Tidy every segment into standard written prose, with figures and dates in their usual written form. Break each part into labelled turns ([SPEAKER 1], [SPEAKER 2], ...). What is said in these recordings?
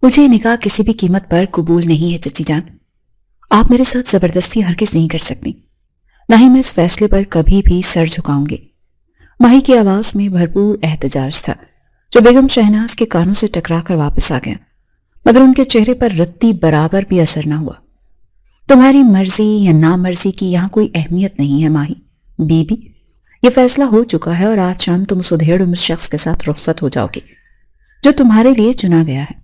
[SPEAKER 1] مجھے نکاح کسی بھی قیمت پر قبول نہیں ہے چچی جان. آپ میرے ساتھ زبردستی ہرگز نہیں کر سکتی، نہ ہی میں اس فیصلے پر کبھی بھی سر جھکاؤں گی. ماہی کی آواز میں بھرپور احتجاج تھا جو بیگم شہناز کے کانوں سے ٹکرا کر واپس آ گیا، مگر ان کے چہرے پر رتی برابر بھی اثر نہ ہوا. تمہاری مرضی یا نامرضی کی یہاں کوئی اہمیت نہیں ہے ماہی بی بی. یہ فیصلہ ہو چکا ہے اور آج شام تم اس ادھیڑ اس شخص کے ساتھ رخصت ہو جاؤ گی جو تمہارے لیے چنا گیا ہے.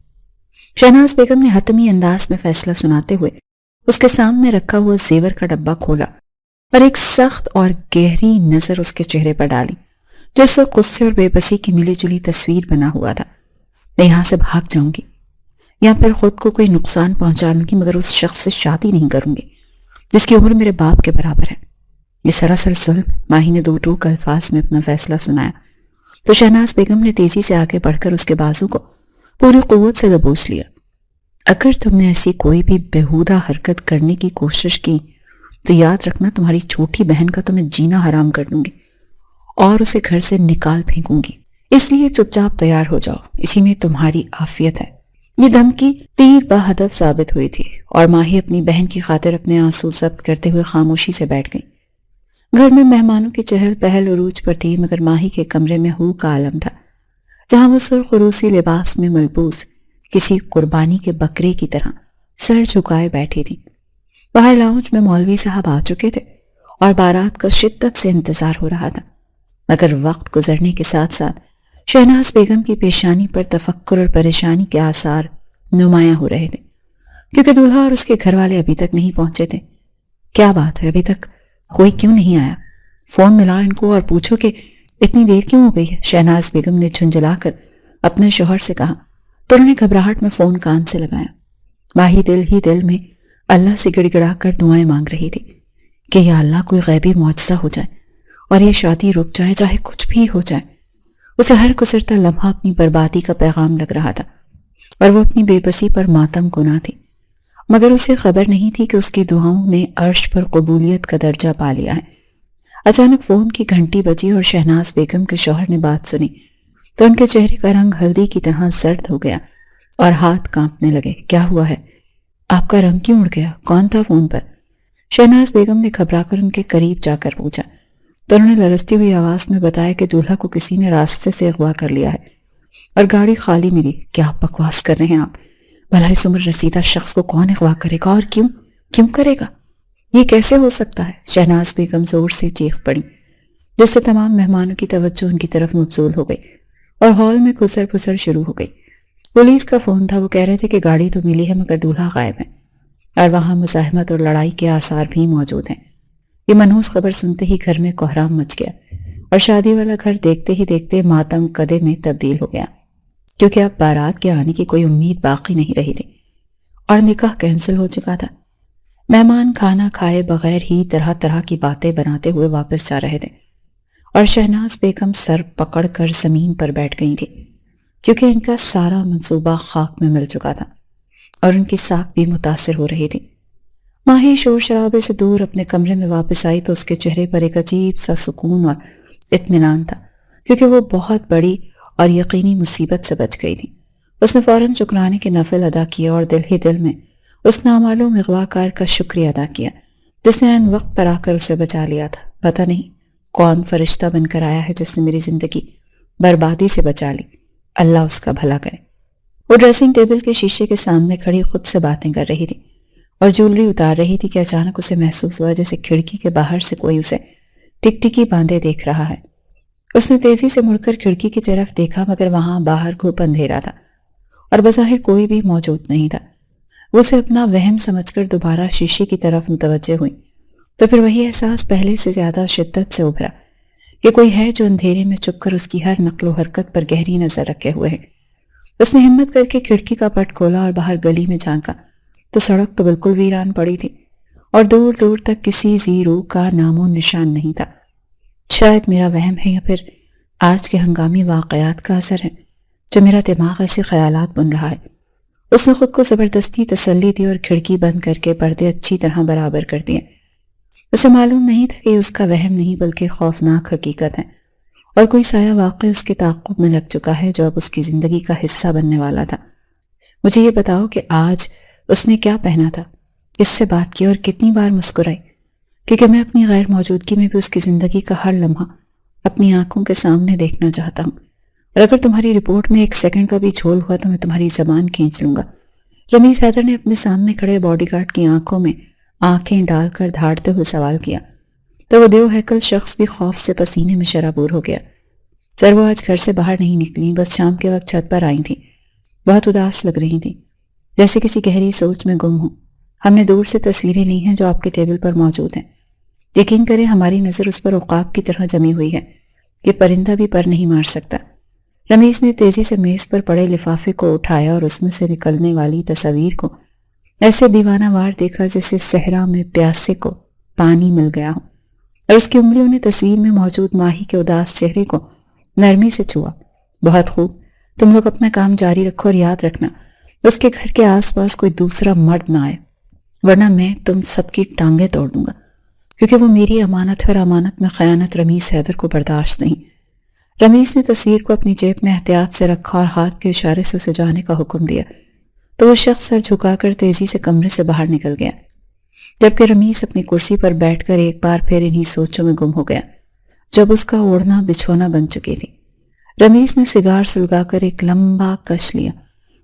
[SPEAKER 1] شہناز بیگم نے حتمی انداز میں فیصلہ سناتے ہوئے اس کے سامنے رکھا ہوا زیور کا ڈبہ کھولا اور ایک سخت اور گہری نظر اس کے چہرے پر ڈالی جس سے غصے اور بے بسی کی ملی جلی تصویر بنا ہوا تھا. میں یہاں سے بھاگ جاؤں گی یا پھر خود کو کوئی نقصان پہنچا لوں گی، مگر اس شخص سے شادی نہیں کروں گی جس کی عمر میرے باپ کے برابر ہے. یہ سراسر ظلم. ماہی نے دو ٹوک الفاظ میں اپنا فیصلہ سنایا تو شہناز بیگم نے تیزی سے آگے بڑھ کر اس کے بازو کو پوری قوت سے دبوس لیا. اگر تم نے ایسی کوئی بھی بےہودہ حرکت کرنے کی کوشش کی تو یاد رکھنا تمہاری چھوٹی بہن کا تو میں جینا حرام کر دوں گی اور اسے گھر سے نکال پھینکوں گی. اس لیے چپ چاپ تیار ہو جاؤ، اسی میں تمہاری عافیت ہے. یہ دھمکی تیر بہدف ثابت ہوئی تھی اور ماہی اپنی بہن کی خاطر اپنے آنسو ضبط کرتے ہوئے خاموشی سے بیٹھ گئی. گھر میں مہمانوں کی چہل پہل عروج پر تھی، مگر ماہی کے کمرے میں ہو کا عالم تھا جہاں وہ سرخ روسی لباس میں ملبوس کسی قربانی کے بکرے کی طرح سر جھکائے بیٹھی تھی. باہر لاؤنج میں مولوی صاحب آ چکے تھے اور بارات کا شدت سے انتظار ہو رہا تھا، مگر وقت گزرنے کے ساتھ ساتھ شہناز بیگم کی پیشانی پر تفکر اور پریشانی کے آثار نمایاں ہو رہے تھے کیونکہ دولہا اور اس کے گھر والے ابھی تک نہیں پہنچے تھے. کیا بات ہے، ابھی تک کوئی کیوں نہیں آیا؟ فون ملا ان کو اور پوچھو کہ اتنی دیر کیوں ہو گئی ہے، شہناز بیگم نے جھنجھلا کر اپنے شوہر سے کہا تو انہوں نے گھبراہٹ میں فون کان سے لگایا. ماہی دل ہی دل میں اللہ سے گڑ گڑا کر دعائیں مانگ رہی تھی کہ یا اللہ کوئی غیبی معجزہ ہو جائے اور یہ شادی رک جائے، چاہے کچھ بھی ہو جائے. اسے ہر گزرتا لمحہ اپنی بربادی کا پیغام لگ رہا تھا اور وہ اپنی بے بسی پر ماتم گنا تھی، مگر اسے خبر نہیں تھی کہ اس کی دعاؤں نے عرش پر قبولیت کا درجہ پا لیا ہے. اچانک فون کی گھنٹی بجی اور شہناز بیگم کے شوہر نے بات سنی تو ان کے چہرے کا رنگ ہلدی کی طرح زرد ہو گیا اور ہاتھ کانپنے لگے. کیا ہوا ہے؟ آپ کا رنگ کیوں اڑ گیا؟ کون تھا فون پر؟ شہناز بیگم نے گھبرا کر ان کے قریب جا کر پوچھا تو انہوں نے لرزتی ہوئی آواز میں بتایا کہ دولہا کو کسی نے راستے سے اغوا کر لیا ہے اور گاڑی خالی ملی. کیا بکواس کر رہے ہیں آپ؟ بھلا اس عمر رسیدہ شخص کو کون اغوا کرے گا اور کیوں کرے گا؟ یہ کیسے ہو سکتا ہے؟ شہناز بیگم زور سے چیخ پڑی جس سے تمام مہمانوں کی توجہ ان کی طرف مبذول ہو گئی اور ہال میں گھسر پھسر شروع ہو گئی. پولیس کا فون تھا، وہ کہہ رہے تھے کہ گاڑی تو ملی ہے مگر دولہا غائب ہے اور وہاں مزاحمت اور لڑائی کے آثار بھی موجود ہیں. یہ منحوس خبر سنتے ہی گھر میں کوہرام مچ گیا اور شادی والا گھر دیکھتے ہی دیکھتے ماتم قدے میں تبدیل ہو گیا کیونکہ اب بارات کے آنے کی کوئی امید باقی نہیں رہی تھی اور نکاح کینسل ہو چکا تھا. مہمان کھانا کھائے بغیر ہی طرح طرح کی باتیں بناتے ہوئے واپس جا رہے تھے اور شہناز بیگم سر پکڑ کر زمین پر بیٹھ گئی تھی کیونکہ ان کا سارا منصوبہ خاک میں مل چکا تھا اور ان کی ساکھ بھی متاثر ہو رہی تھی. ماہی شور شرابے سے دور اپنے کمرے میں واپس آئی تو اس کے چہرے پر ایک عجیب سا سکون اور اطمینان تھا کیونکہ وہ بہت بڑی اور یقینی مصیبت سے بچ گئی تھی. اس نے فوراً شکرانے کے نفل ادا کیا اور دل ہی دل میں اس نامعلوم اغواکار کا شکریہ ادا کیا جس نے عین وقت پر آ کر اسے بچا لیا تھا. پتہ نہیں کون فرشتہ بن کر آیا ہے جس نے میری زندگی بربادی سے بچا لی، اللہ اس کا بھلا کرے. وہ ڈریسنگ ٹیبل کے شیشے کے سامنے کھڑی خود سے باتیں کر رہی تھی اور جولری اتار رہی تھی کہ اچانک اسے محسوس ہوا جیسے کھڑکی کے باہر سے کوئی اسے ٹکٹکی باندھے دیکھ رہا ہے. اس نے تیزی سے مڑ کر کھڑکی کی طرف دیکھا مگر وہاں باہر گھوپ اندھیرا تھا اور بظاہر کوئی بھی موجود نہیں تھا. وہ اسے اپنا وہم سمجھ کر دوبارہ شیشے کی طرف متوجہ ہوئی تو پھر وہی احساس پہلے سے زیادہ شدت سے ابھرا کہ کوئی ہے جو اندھیرے میں چھپ کر اس کی ہر نقل و حرکت پر گہری نظر رکھے ہوئے ہے. اس نے ہمت کر کے کھڑکی کا پٹ کھولا اور باہر گلی میں جھانکا تو سڑک تو بالکل ویران پڑی تھی اور دور دور تک کسی ذی روح کا نام و نشان نہیں تھا. شاید میرا وہم ہے یا پھر آج کے ہنگامی واقعات کا اثر ہے جو میرا دماغ ایسے خیالات بن رہا ہے. اس نے خود کو زبردستی تسلی دی اور کھڑکی بند کر کے پردے اچھی طرح برابر کر دیے. اسے معلوم نہیں تھا کہ یہ اس کا وہم نہیں بلکہ خوفناک حقیقت ہے اور کوئی سایہ واقع اس کے تعاقب میں لگ چکا ہے جو اب اس کی زندگی کا حصہ بننے والا تھا. مجھے یہ بتاؤ کہ آج اس نے کیا پہنا تھا، کس سے بات کی اور کتنی بار مسکرائی، کیونکہ میں اپنی غیر موجودگی میں بھی اس کی زندگی کا ہر لمحہ اپنی آنکھوں کے سامنے دیکھنا چاہتا ہوں، اور اگر تمہاری رپورٹ میں 1 سیکنڈ کا بھی جھول ہوا تو میں تمہاری زبان کھینچ لوں گا۔ رمیز حیدر نے اپنے سامنے کھڑے باڈی گارڈ کی آنکھوں میں آنکھیں ڈال کر دھاڑتے ہوئے سوال کیا تو وہ دیو ہیکل شخص بھی خوف سے پسینے میں شرابور ہو گیا۔ سر وہ آج گھر سے باہر نہیں نکلی، بس شام کے وقت چھت پر آئی تھیں، بہت اداس لگ رہی تھیں، جیسے کسی گہری سوچ میں گم ہوں۔ ہم نے دور سے تصویریں لی ہیں جو آپ کے ٹیبل پر موجود ہیں، یقین کریں ہماری نظر اس پر عقاب کی طرح جمی ہوئی ہے کہ پرندہ بھی پر نہیں مار سکتا۔ رمیز نے تیزی سے میز پر پڑے لفافے کو اٹھایا اور اس میں سے نکلنے والی تصاویر کو ایسے دیوانہ وار دیکھا جیسے صحرا میں پیاسے کو پانی مل گیا ہو، اور اس کی انگلیوں نے تصویر میں موجود ماہی کے اداس چہرے کو نرمی سے چھوا۔ بہت خوب، تم لوگ اپنا کام جاری رکھو اور یاد رکھنا اس کے گھر کے آس پاس کوئی دوسرا مرد نہ آئے، ورنہ میں تم سب کی ٹانگیں توڑ دوں گا، کیونکہ وہ میری امانت ہے اور امانت میں خیانت رمیز حیدر کو برداشت نہیں۔ رمیز نے تصویر کو اپنی جیب میں احتیاط سے رکھا اور ہاتھ کے اشارے سے اسے جانے کا حکم دیا تو وہ شخص سر جھکا کر تیزی سے کمرے سے باہر نکل گیا، جبکہ رمیز اپنی کرسی پر بیٹھ کر ایک بار پھر انہی سوچوں میں گم ہو گیا جب اس کا اوڑھنا بچھونا بن چکی تھی۔ رمیز نے سگار سلگا کر ایک لمبا کش لیا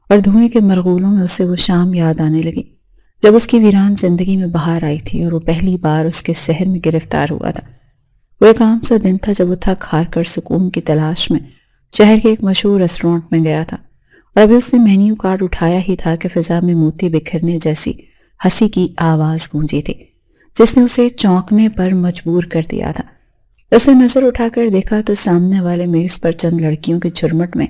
[SPEAKER 1] اور دھوئیں کے مرغولوں میں اسے وہ شام یاد آنے لگی جب اس کی ویران زندگی میں باہر آئی تھی اور وہ پہلی بار اس کے شہر میں گرفتار ہوا تھا۔ وہ ایک عام سا دن تھا جب وہ تھک ہار کر سکون کی تلاش میں شہر کے ایک مشہور ریسٹورانٹ میں گیا تھا، اور ابھی اس نے مینیو کارڈ اٹھایا ہی تھا کہ فضا میں موتی بکھرنے جیسی ہنسی کی آواز گونجی تھی جس نے اسے چونکنے پر مجبور کر دیا تھا۔ اس نے نظر اٹھا کر دیکھا تو سامنے والے میز پر چند لڑکیوں کی جھرمٹ میں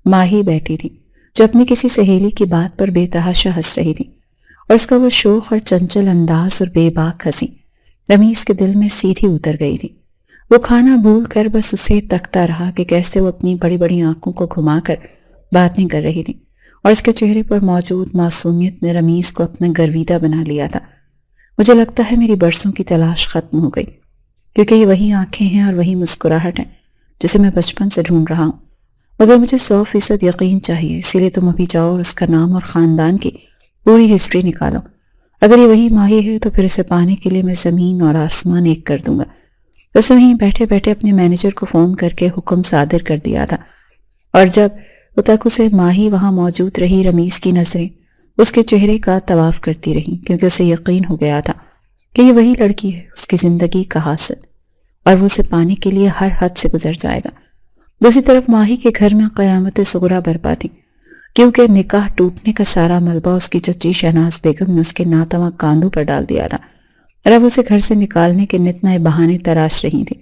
[SPEAKER 1] ماہی بیٹھی تھی جو اپنی کسی سہیلی کی بات پر بے تحاشا ہنس رہی تھی، اور اس کا وہ شوخ اور چنچل انداز اور بے باک ہنسی رمیز کے دل میں سیدھی اتر گئی تھی۔ وہ کھانا بھول کر بس اسے تکتا رہا کہ کیسے وہ اپنی بڑی بڑی آنکھوں کو گھما کر باتیں کر رہی تھی، اور اس کے چہرے پر موجود معصومیت نے رمیز کو اپنا گرویدہ بنا لیا تھا۔ مجھے لگتا ہے میری برسوں کی تلاش ختم ہو گئی، کیونکہ یہ وہی آنکھیں ہیں اور وہی مسکراہٹ ہے جسے میں بچپن سے ڈھونڈ رہا ہوں، مگر مجھے 100% یقین چاہیے، اسی لیے تم ابھی جاؤ اور اس کا نام اور خاندان کی پوری ہسٹری نکالو۔ اگر یہ وہی ماہی ہے تو پھر اسے پانے کے لیے میں زمین اور آسمان ایک کر دوں گا۔ اس نے وہیں بیٹھے بیٹھے اپنے مینیجر کو فون کر کے حکم صادر کر دیا تھا، اور جب تک اسے ماہی وہاں موجود رہی رمیز کی نظریں اس کے چہرے کا طواف کرتی رہیں، کیونکہ اسے یقین ہو گیا تھا کہ یہ وہی لڑکی ہے، اس کی زندگی کا حاصل، اور وہ اسے پانے کے لیے ہر حد سے گزر جائے گا۔ دوسری طرف ماہی کے گھر میں قیامت صغریٰ برپا تھی، کیونکہ نکاح ٹوٹنے کا سارا ملبہ اس کی چچی شہناز بیگم نے اس کے ناتواں کاندھوں پر ڈال دیا تھا، اور اب اسے گھر سے نکالنے کے نت نئے بہانے تراش رہی تھی۔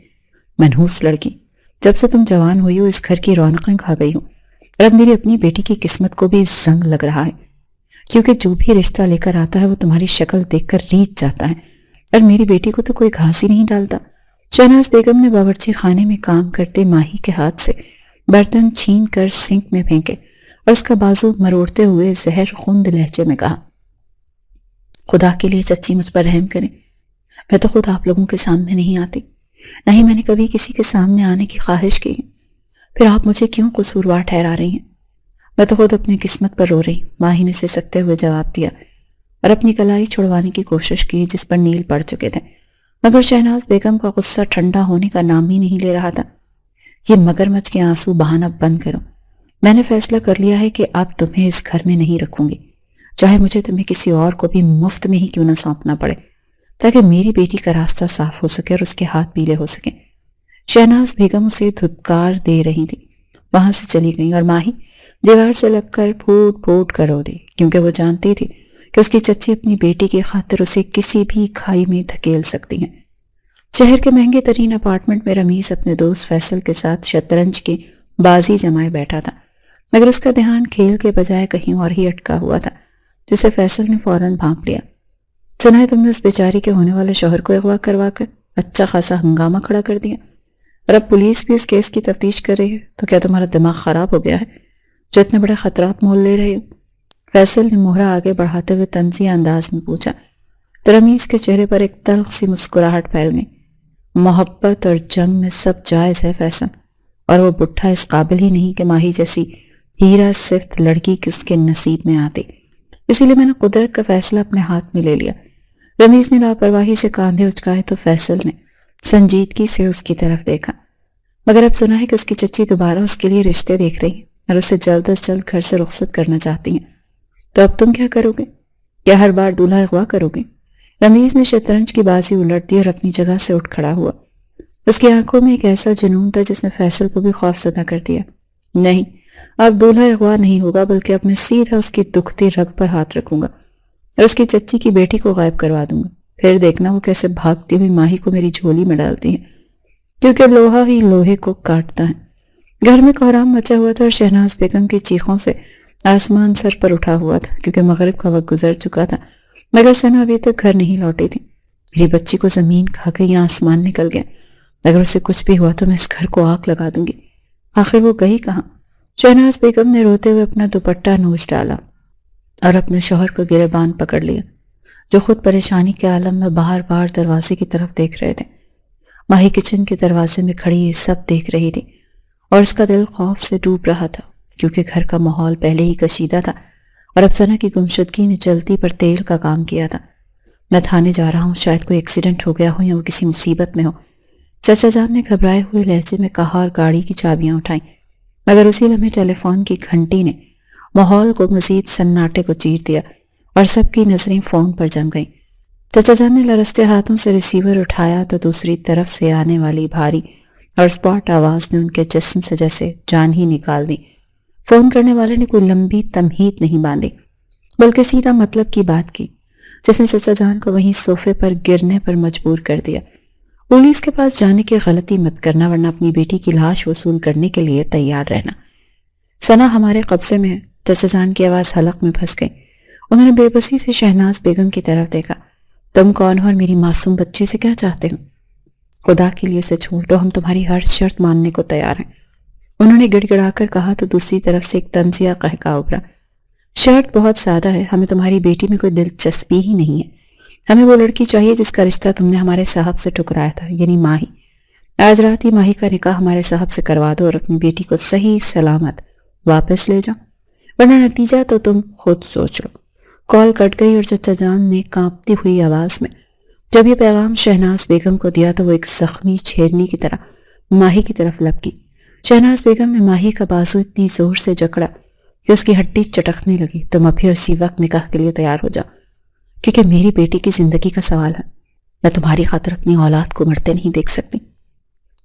[SPEAKER 1] منحوس لڑکی، جب سے تم جوان ہوئی ہو اس گھر کی رونقیں کھا گئی ہو، اور اب میری اپنی بیٹی کی قسمت کو بھی زنگ لگ رہا ہے، کیونکہ جو بھی رشتہ لے کر آتا ہے وہ تمہاری شکل دیکھ کر ریچھ جاتا ہے، اور میری بیٹی کو تو کوئی گھاس ہی نہیں ڈالتا۔ شہناز بیگم نے باورچی خانے میں کام کرتے ماہی کے ہاتھ سے برتن چھین کر سنک میں پھینکے اور اس کا بازو مروڑتے ہوئے زہر خوند لہجے میں کہا، خدا کے لیے چچی مجھ پر رحم کریں، میں تو خود آپ لوگوں کے سامنے نہیں آتی، نہ ہی میں نے کبھی کسی کے سامنے آنے کی خواہش کی ہے، پھر آپ مجھے کیوں قصوروار ٹھہرا رہی ہیں؟ میں تو خود اپنی قسمت پر رو رہی ہوں، ماہی نے سسکتے ہوئے جواب دیا اور اپنی کلائی چھڑوانے کی کوشش کی جس پر نیل پڑ چکے تھے، مگر شہناز بیگم کا غصہ ٹھنڈا ہونے کا نام ہی نہیں لے رہا تھا۔ یہ مگرمچھ کے آنسو بہانا بند کرو، میں نے فیصلہ کر لیا ہے کہ اب تمہیں اس گھر میں نہیں رکھوں گی، چاہے مجھے تمہیں کسی اور کو بھی مفت میں ہی کیوں نہ سونپنا پڑے، تاکہ میری بیٹی کا راستہ صاف ہو سکے اور اس کے ہاتھ پیلے ہو سکیں۔ شہناز بیگم اسے دھتکار دے رہی تھی، وہاں سے چلی گئی اور ماہی دیوار سے لگ کر پھوٹ پھوٹ کر رو دی، کیونکہ وہ جانتی تھی کہ اس کی چچی اپنی بیٹی کی خاطر اسے کسی بھی کھائی میں دھکیل سکتی ہیں۔ شہر کے مہنگے ترین اپارٹمنٹ میں رمیز اپنے دوست فیصل کے ساتھ شطرنج کی بازی جمائے بیٹھا تھا، مگر اس کا دھیان کھیل کے بجائے کہیں اور ہی اٹکا ہوا تھا، جسے فیصل نے فوراً بھانپ لیا۔ سنا ہے تم نے اس بیچاری کے ہونے والے شوہر کو اغوا کروا کر اچھا خاصا ہنگامہ کھڑا کر دیا، اور اب پولیس بھی اس کیس کی تفتیش کر رہی ہے، تو کیا تمہارا دماغ خراب ہو گیا ہے جو اتنے بڑے خطرات مول لے رہے ہو؟ فیصل نے مہرہ آگے بڑھاتے ہوئے طنزیہ انداز میں پوچھا، تو رمیز کے چہرے پر ایک تلخ سی مسکراہٹ پھیل گئی۔ محبت اور جنگ میں سب جائز ہے فیصل، اور وہ بٹھا اس قابل ہی نہیں کہ ماہی جیسی ہیرا صرف لڑکی کس کے نصیب میں آتی، اسی لیے میں نے قدرت کا فیصلہ اپنے ہاتھ میں لے لیا۔ رمیز نے لاپرواہی سے کاندھے اچکائے تو فیصل نے سنجیدگی سے اس کی طرف دیکھا۔ مگر اب سنا ہے کہ اس کی چچی دوبارہ اس کے لیے رشتے دیکھ رہی ہیں اور اسے جلد از جلد گھر سے رخصت کرنا چاہتی ہیں۔ تو اب تم کیا کرو گے؟ کیا ہر بار دولہا اغوا کرو گے؟ رمیز نے شطرنج کی بازی الٹ دی اور اپنی جگہ سے اٹھ کھڑا ہوا۔ اس کی آنکھوں میں ایک ایسا جنون تھا جس نے فیصل کو بھی خوفزدہ کر دیا۔ نہیں، اب دولہا اغوا نہیں ہوگا، بلکہ اب میں سیدھا اس کی دکھتی رگ پر ہاتھ رکھوں گا اور اس کی چچی کی بیٹی کو غائب کروا دوں گا۔ پھر دیکھنا وہ کیسے بھاگتی ہوئی ماہی کو میری جھولی میں ڈالتی ہے، کیونکہ لوہا ہی لوہے کو کاٹتا ہے۔ گھر میں کوہرام مچا ہوا تھا اور شہناز بیگم کی چیخوں سے آسمان سر پر اٹھا ہوا تھا، کیونکہ مغرب کا وقت گزر چکا تھا، مگر ثنا ابھی تک گھر نہیں لوٹی تھی۔ میری بچی کو زمین کھا گئی یا آسمان نکل گیا، اگر اسے کچھ بھی ہوا تو میں اس گھر کو آگ لگا دوں گی۔ آخر وہ گئی کہاں؟ شہناز بیگم نے روتے ہوئے اپنا دوپٹہ نوچ ڈالا اور اپنے شوہر کو گریبان پکڑ لیا، جو خود پریشانی کے عالم میں بار بار دروازے کی طرف دیکھ رہے تھے۔ ماہی کچن کے دروازے میں کھڑی یہ سب دیکھ رہی تھی اور اس کا دل خوف سے ڈوب رہا تھا، کیونکہ گھر کا ماحول پہلے ہی کشیدہ تھا اور اب ثنا کی گمشدگی نے چلتی پر تیل کا کام کیا تھا۔ میں تھانے جا رہا ہوں، شاید کوئی ایکسیڈنٹ ہو گیا ہو یا وہ کسی مصیبت میں ہو، چچا جان نے گھبرائے ہوئے لہجے میں کہا اور گاڑی کی چابیاں اٹھائیں، مگر اسی لمحے ٹیلی فون کی گھنٹی نے ماحول کو مزید سناٹے کو چیر دیا اور سب کی نظریں فون پر جم گئیں۔ چچا جان نے لرزتے ہاتھوں سے ریسیور اٹھایا تو دوسری طرف سے آنے والی بھاری اور اسپاٹ آواز نے ان کے جسم سے جیسے جان ہی نکال دی۔ فون کرنے والے نے کوئی لمبی تمہید نہیں باندھی، بلکہ سیدھا مطلب کی بات کی، جس نے چچا جان کو وہیں صوفے پر گرنے پر مجبور کر دیا۔ پولیس کے پاس جانے کی غلطی مت کرنا، ورنہ اپنی بیٹی کی لاش وصول کرنے کے لیے تیار رہنا۔ ثنا ہمارے قبضے میں ہے۔ چچا جان کی آواز حلق میں پھنس گئی۔ انہوں نے بے بسی سے شہناز بیگم کی طرف دیکھا۔ تم کون ہو اور میری معصوم بچی سے کیا چاہتے ہو؟ خدا کے لیے اسے چھوڑ دو، ہم تمہاری ہر شرط ماننے کو تیار ہیں، انہوں نے گڑ گڑا کر کہا تو دوسری طرف سے ایک طنزیہ قہقہ ابھرا۔ شرط بہت سادہ ہے، ہمیں تمہاری بیٹی میں کوئی دلچسپی ہی نہیں ہے۔ ہمیں وہ لڑکی چاہیے جس کا رشتہ تم نے ہمارے صاحب سے ٹکرایا تھا، یعنی ماہی۔ آج رات ہی ماہی کا نکاح ہمارے صاحب سے کروا دو اور اپنی بیٹی کو صحیح سلامت واپس لے جاؤ، ورنہ نتیجہ تو تم خود سوچ لو۔ کال کٹ گئی اور چچا جان نے کانپتی ہوئی آواز میں جب یہ پیغام شہناز بیگم کو دیا تو وہ ایک زخمی چھیرنی کی طرح ماہی کی طرف لپکی۔ شہناز بیگم نے ماہی کا بازو اتنی زور سے جکڑا کہ اس کی ہڈی چٹکنے لگی۔ تم ابھی اسی وقت نکاح کے لیے تیار ہو جاؤ، کیونکہ میری بیٹی کی زندگی کا سوال ہے، میں تمہاری خاطر اپنی اولاد کو مرتے نہیں دیکھ سکتی۔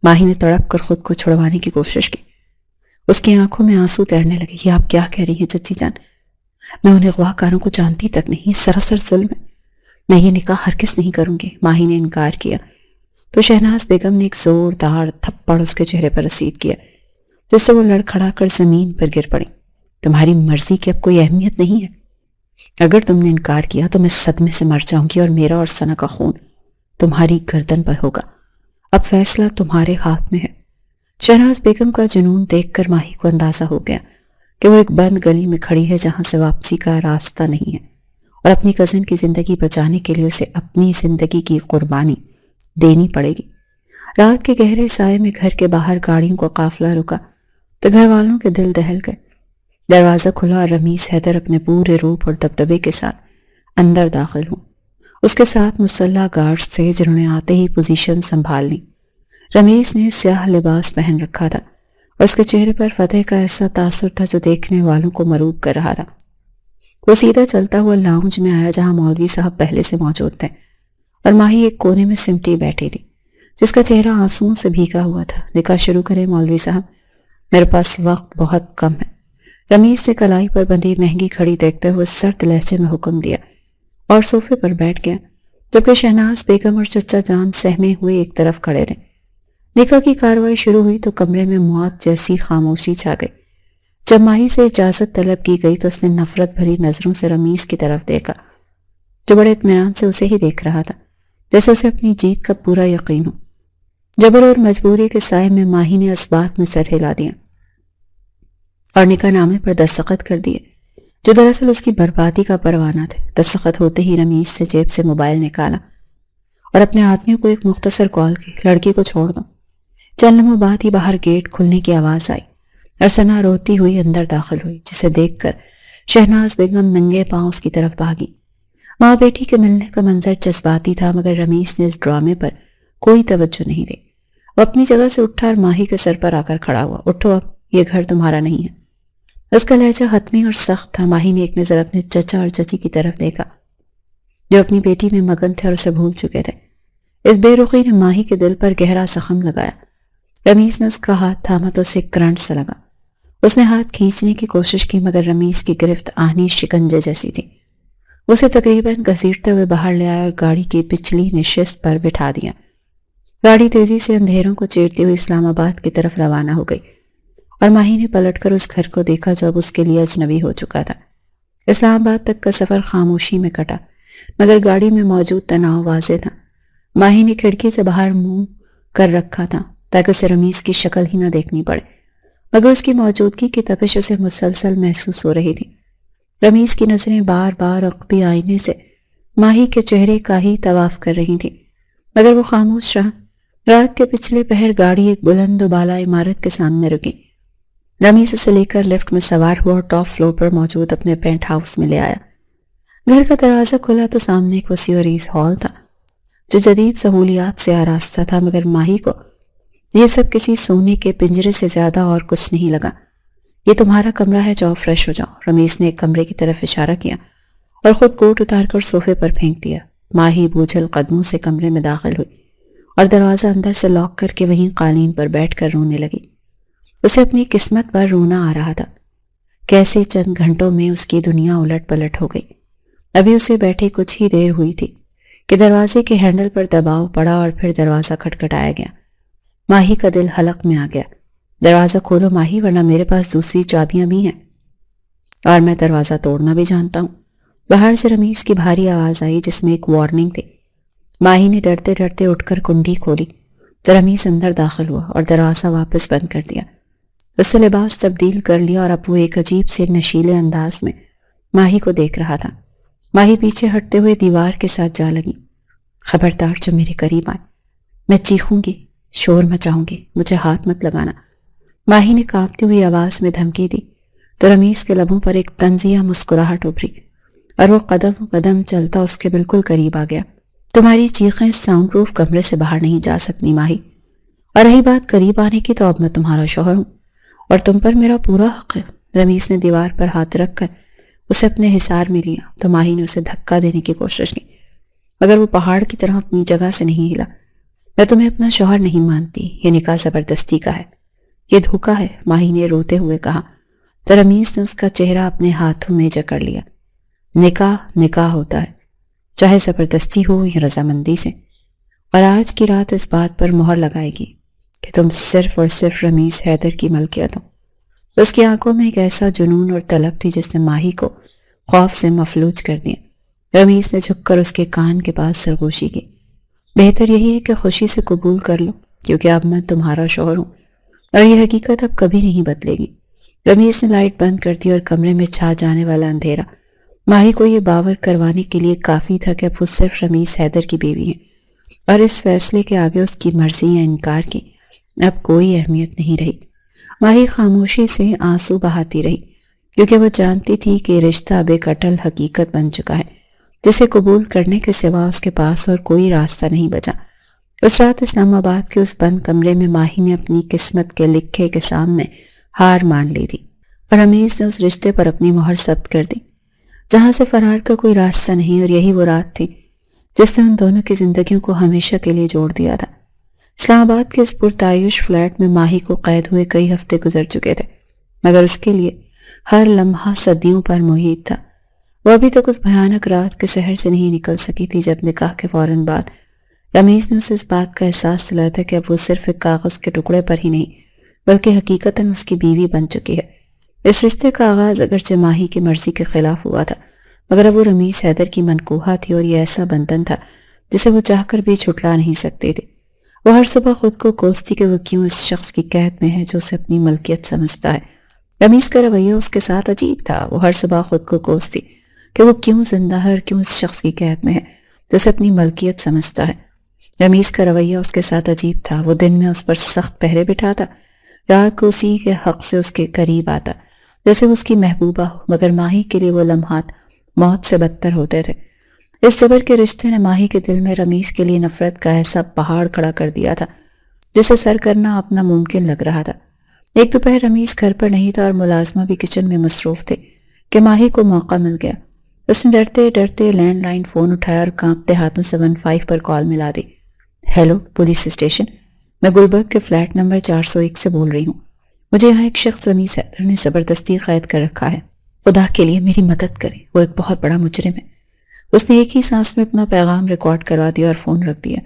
[SPEAKER 1] ماہی نے تڑپ کر خود کو چھڑوانے کی کوشش کی، اس کی آنکھوں میں آنسو تیرنے لگے۔ یہ آپ کیا کہہ رہی ہیں چچی جان؟ میں انہیں اغوا کاروں کو جانتی تک نہیں، یہ سراسر ظلم ہے، میں یہ نکاح ہرگز نہیں کروں گی۔ ماہی نے انکار کیا تو شہناز بیگم نے ایک زوردار تھپڑ اس کے چہرے پر رسید کیا، جس سے وہ لڑکھڑا کر زمین پر گر پڑی۔ تمہاری مرضی کی اب کوئی اہمیت نہیں ہے، اگر تم نے انکار کیا تو میں صدمے سے مر جاؤں گی اور میرا اور ثنا کا خون تمہاری گردن پر ہوگا۔ اب فیصلہ تمہارے ہاتھ میں ہے۔ شہناز بیگم کا جنون دیکھ کر ماہی کو اندازہ ہو گیا کہ وہ ایک بند گلی میں کھڑی ہے جہاں سے واپسی کا راستہ نہیں ہے، اور اپنی کزن کی زندگی بچانے کے لیے اسے اپنی زندگی کی قربانی دینی پڑے گی۔ رات کے گہرے سائے میں گھر کے باہر گاڑیوں کا قافلہ رکا تو گھر والوں کے دل دہل گئے۔ دروازہ کھلا اور رمیز حیدر اپنے پورے روپ اور دبدبے کے ساتھ اندر داخل ہوں۔ اس کے ساتھ مسلح گارڈز تھے جنہوں نے آتے ہی پوزیشن سنبھال لی۔ رمیز نے سیاہ لباس پہن رکھا تھا اور اس کے چہرے پر فتح کا ایسا تاثر تھا جو دیکھنے والوں کو مروب کر رہا تھا۔ وہ سیدھا چلتا ہوا لاؤنج میں آیا جہاں مولوی صاحب پہلے سے موجود تھے، اور ماہی ایک کونے میں سمٹی بیٹھی تھی جس کا چہرہ آنسوؤں سے بھیگا ہوا تھا۔ نکاح شروع کرے مولوی صاحب، میرے پاس وقت بہت کم ہے۔ رمیز نے کلائی پر بندھی مہنگی کھڑی دیکھتے ہوئے سرد لہجے میں حکم دیا اور صوفے پر بیٹھ گیا، جبکہ شہناز بیگم اور چچا جان سہمے ہوئے ایک طرف کھڑے تھے۔ نکاح کی کاروائی شروع ہوئی تو کمرے میں موت جیسی خاموشی چھا گئی۔ جب ماہی سے اجازت طلب کی گئی تو اس نے نفرت بھری نظروں سے رمیز کی طرف دیکھا، جو بڑے اطمینان سے اسے ہی دیکھ رہا تھا، جیسے اسے اپنی جیت کا پورا یقین ہو۔ جبر اور مجبوری کے سائے میں ماہی نے اسبات میں سر ہلا دیا اور نکاح نامے پر دستخط کر دیے، جو دراصل اس کی بربادی کا پروانہ تھے۔ دستخط ہوتے ہی رمیز سے جیب سے موبائل نکالا اور اپنے آدمیوں کو ایک مختصر کال کی، لڑکی کو چھوڑ دو۔ چند لمحوں بعد ہی باہر گیٹ کھلنے کی آواز آئی اور ثنا روتی ہوئی اندر داخل ہوئی، جسے دیکھ کر شہناز بیگم ننگے پاؤں اس کی طرف بھاگی۔ ماں بیٹی کے ملنے کا منظر جذباتی تھا، مگر رمیز نے اس ڈرامے پر کوئی توجہ نہیں دی۔ وہ اپنی جگہ سے اٹھا اور ماہی کے سر پر آ کر کھڑا ہوا۔ اٹھو، اب یہ گھر تمہارا نہیں ہے۔ اس کا لہجہ حتمی اور سخت تھا۔ ماہی نے ایک نظر اپنے چچا اور چچی کی طرف دیکھا، جو اپنی بیٹی میں مگن تھے اور اسے بھول چکے تھے۔ اس بے رخی نے ماہی کے دل پر گہرا زخم لگایا۔ رمیز نے اس کا ہاتھ تھاما تو اسے کرنٹ سا لگا۔ اس نے ہاتھ کھینچنے کی کوشش کی، مگر رمیز کی گرفت آہنی شکنجے جیسی تھی۔ اسے تقریباً گھسیٹتے ہوئے باہر لے آیا اور گاڑی کی پچھلی نشست پر بٹھا دیا۔ گاڑی تیزی سے اندھیروں کو چیرتے ہوئے اسلام آباد کی طرف روانہ ہو گئی، اور ماہی نے پلٹ کر اس گھر کو دیکھا جو اب اس کے لیے اجنبی ہو چکا تھا۔ اسلام آباد تک کا سفر خاموشی میں کٹا، مگر گاڑی میں موجود تناؤ واضح تھا۔ ماہی نے کھڑکی سے باہر منہ کر رکھا تھا تاکہ اسے رمیز کی شکل ہی نہ دیکھنی پڑے، مگر اس کی موجودگی کی تپش اسے مسلسل محسوس ہو رہی تھی۔ رمیز کی نظریں بار بار عقبی آئینے سے ماہی کے چہرے کا ہی طواف کر رہی تھی، مگر وہ خاموش رہا۔ رات کے پچھلے پہر گاڑی ایک بلند و بالا عمارت کے سامنے رکی۔ رمیز اسے لے کر لفٹ میں سوار ہوا اور ٹاپ فلور پر موجود اپنے پینٹ ہاؤس میں لے آیا۔ گھر کا دروازہ کھلا تو سامنے ایک وسیع و عریض ہال تھا، جو جدید سہولیات سے آراستہ تھا، مگر ماہی کو یہ سب کسی سونے کے پنجرے سے زیادہ اور کچھ نہیں لگا۔ یہ تمہارا کمرہ ہے، جاؤ فریش ہو جاؤ۔ رمیز نے ایک کمرے کی طرف اشارہ کیا اور خود کوٹ اتار کر صوفے پر پھینک دیا۔ ماہی بوجھل قدموں سے کمرے میں داخل ہوئی اور دروازہ اندر سے لاک کر کے وہیں قالین پر بیٹھ کر رونے لگی۔ اسے اپنی قسمت پر رونا آ رہا تھا۔ کیسے چند گھنٹوں میں اس کی دنیا الٹ پلٹ ہو گئی۔ ابھی اسے بیٹھے کچھ ہی دیر ہوئی تھی کہ دروازے کے ہینڈل پر دباؤ پڑا اور پھر دروازہ کھٹکھٹایا گیا۔ ماہی کا دل حلق میں آ گیا۔ دروازہ کھولو ماہی، ورنہ میرے پاس دوسری چابیاں بھی ہیں اور میں دروازہ توڑنا بھی جانتا ہوں۔ باہر سے رمیز کی بھاری آواز آئی جس میں ایک وارننگ تھی۔ ماہی نے ڈرتے ڈرتے اٹھ کر کنڈی کھولی تو رمیز اندر داخل ہوا اور دروازہ واپس بند کر دیا۔ اس نے لباس تبدیل کر لیا اور اب وہ ایک عجیب سے نشیلے انداز میں ماہی کو دیکھ رہا تھا۔ ماہی پیچھے ہٹتے ہوئے دیوار کے ساتھ جا لگی۔ خبردار جو میرے قریب آئے، میں چیخوں گی، شور مچاؤں گی، مجھے ہاتھ مت لگانا۔ ماہی نے کانپتی ہوئی آواز میں دھمکی دی تو رمیز کے لبوں پر ایک طنزیہ مسکراہٹ ابھری اور وہ قدم قدم چلتا اس کے بالکل قریب آ گیا۔ تمہاری چیخیں ساؤنڈ پروف کمرے سے باہر نہیں جا سکتی ماہی، اور رہی بات قریب آنے کی تو اب میں تمہارا شوہر ہوں اور تم پر میرا پورا حق ہے۔ رمیز نے دیوار پر ہاتھ رکھ کر اسے اپنے حصار میں لیا تو ماہی نے اسے دھکا دینے کی کوشش کی، مگر وہ پہاڑ کی طرح اپنی جگہ سے نہیں ہلا۔ میں تمہیں اپنا شوہر نہیں مانتی، یہ نکاح زبردستی کا ہے، یہ دھوکا ہے، ماہی نے روتے ہوئے کہا تو رمیز نے اس کا چہرہ اپنے ہاتھوں میں جکڑ لیا۔ نکاح نکاح ہوتا ہے، چاہے زبردستی ہو یا رضامندی سے، اور آج کی رات اس بات پر مہر لگائے گی کہ تم صرف اور صرف رمیز حیدر کی ملکیت ہو۔ اس کی آنکھوں میں ایک ایسا جنون اور طلب تھی جس نے ماہی کو خوف سے مفلوج کر دیا۔ رمیز نے جھک کر اس کے کان کے پاس سرگوشی کی۔ بہتر یہی ہے کہ خوشی سے قبول کر لو، کیونکہ اب میں تمہارا شوہر ہوں اور یہ حقیقت اب کبھی نہیں بدلے گی۔ رمیز نے لائٹ بند کر دی اور کمرے میں چھا جانے والا اندھیرا ماہی کو یہ باور کروانے کے لیے کافی تھا کہ اب وہ صرف رمیز حیدر کی بیوی ہے، اور اس فیصلے کے آگے اس کی مرضی یا انکار کی اب کوئی اہمیت نہیں رہی۔ ماہی خاموشی سے آنسو بہاتی رہی، کیونکہ وہ جانتی تھی کہ رشتہ اب ایک اٹل حقیقت بن چکا ہے جسے قبول کرنے کے سوا اس کے پاس اور کوئی راستہ نہیں بچا۔ اس رات اسلام آباد کے اس بند کمرے میں ماہی نے اپنی قسمت کے لکھے کے سامنے ہار مان لی تھی، اور رمیز نے اس رشتے پر اپنی مہر ثبت کر دی جہاں سے فرار کا کوئی راستہ نہیں، اور یہی وہ رات تھی جس نے ان دونوں کی زندگیوں کو ہمیشہ کے لیے جوڑ دیا تھا۔ اسلام آباد کے اس پرتعیش فلیٹ میں ماہی کو قید ہوئے کئی ہفتے گزر چکے تھے، مگر اس کے لیے ہر لمحہ صدیوں پر محیط تھا۔ وہ ابھی تک اس بھیانک رات کے سحر سے نہیں نکل سکی تھی جب نکاح کے فوراً بعد رمیز نے اسے اس بات کا احساس دلایا تھا کہ اب وہ صرف ایک کاغذ کے ٹکڑے پر ہی نہیں بلکہ حقیقتاً اس کی بیوی بن چکی ہے۔ اس رشتے کا آغاز اگرچہ ماہی کی مرضی کے خلاف ہوا تھا، مگر اب وہ رمیز حیدر کی منقوحہ تھی، اور یہ ایسا بندھن تھا جسے وہ چاہ کر بھی چھٹلا نہیں سکتے تھے۔ وہ ہر صبح خود کو کوستی کہ وہ کیوں اس شخص کی قید میں ہے جو اسے اپنی ملکیت سمجھتا ہے۔ رمیز کا رویہ اس کے ساتھ عجیب تھا۔ وہ ہر صبح خود کو کوستی کہ وہ کیوں زندہ ہے اور کیوں اس شخص کی قید میں ہے جو اسے اپنی ملکیت سمجھتا ہے۔ رمیز کا رویہ اس کے ساتھ عجیب تھا۔ وہ دن میں اس پر سخت پہرے بٹھاتا، رات کو اسی کے حق سے اس کے قریب آتا جیسے وہ اس کی محبوبہ ہو، مگر ماہی کے لیے وہ لمحات موت سے بدتر ہوتے تھے۔ اس جبر کے رشتے نے ماہی کے دل میں رمیز کے لیے نفرت کا ایسا پہاڑ کھڑا کر دیا تھا جسے سر کرنا اپنا ممکن لگ رہا تھا۔ ایک دوپہر رمیز گھر پر نہیں تھا اور ملازمہ بھی کچن میں مصروف تھے کہ ماہی کو موقع مل گیا۔ اس نے ڈرتے ڈرتے لینڈ لائن فون اٹھایا اور کانپتے ہاتھوں 75 پر کال ملا دی۔ ہیلو، پولیس اسٹیشن، میں گلبرگ کے فلیٹ نمبر 401 سے بول رہی ہوں۔ مجھے یہاں ایک شخص رمیز حیدر نے زبردستی قید کر رکھا ہے۔ خدا کے لیے میری مدد کریں، وہ ایک بہت بڑا مجرم ہے۔ اس نے ایک ہی سانس میں اپنا پیغام ریکارڈ کروا دیا اور فون رکھ دیا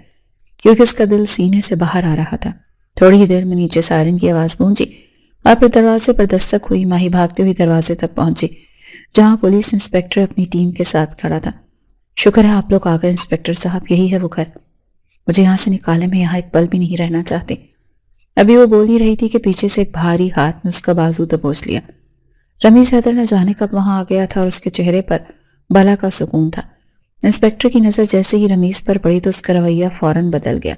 [SPEAKER 1] کیونکہ اس کا دل سینے سے باہر آ رہا تھا۔ تھوڑی ہی دیر میں نیچے سائرن کی آواز گونجی اور پھر دروازے پر دستک ہوئی۔ ماہی بھاگتے ہوئی دروازے تک پہنچی جہاں پولیس انسپکٹر اپنی ٹیم کے ساتھ کھڑا تھا۔ شکر ہے آپ لوگ آ گئے انسپکٹر صاحب، یہی ہے وہ گھر۔ مجھے یہاں سے نکالے، میں یہاں ایک پل بھی نہیں رہنا چاہتی۔ ابھی وہ بول ہی رہی تھی کہ پیچھے سے ایک بھاری ہاتھ نے اس کا بازو دبوچ لیا۔ رمیز حیدر نہ جانے کب وہاں آ گیا تھا اور اس کے چہرے پر بلا کا سکون تھا۔ انسپکٹر کی نظر جیسے ہی رمیز پر پڑی تو اس کا رویہ فوراً بدل گیا۔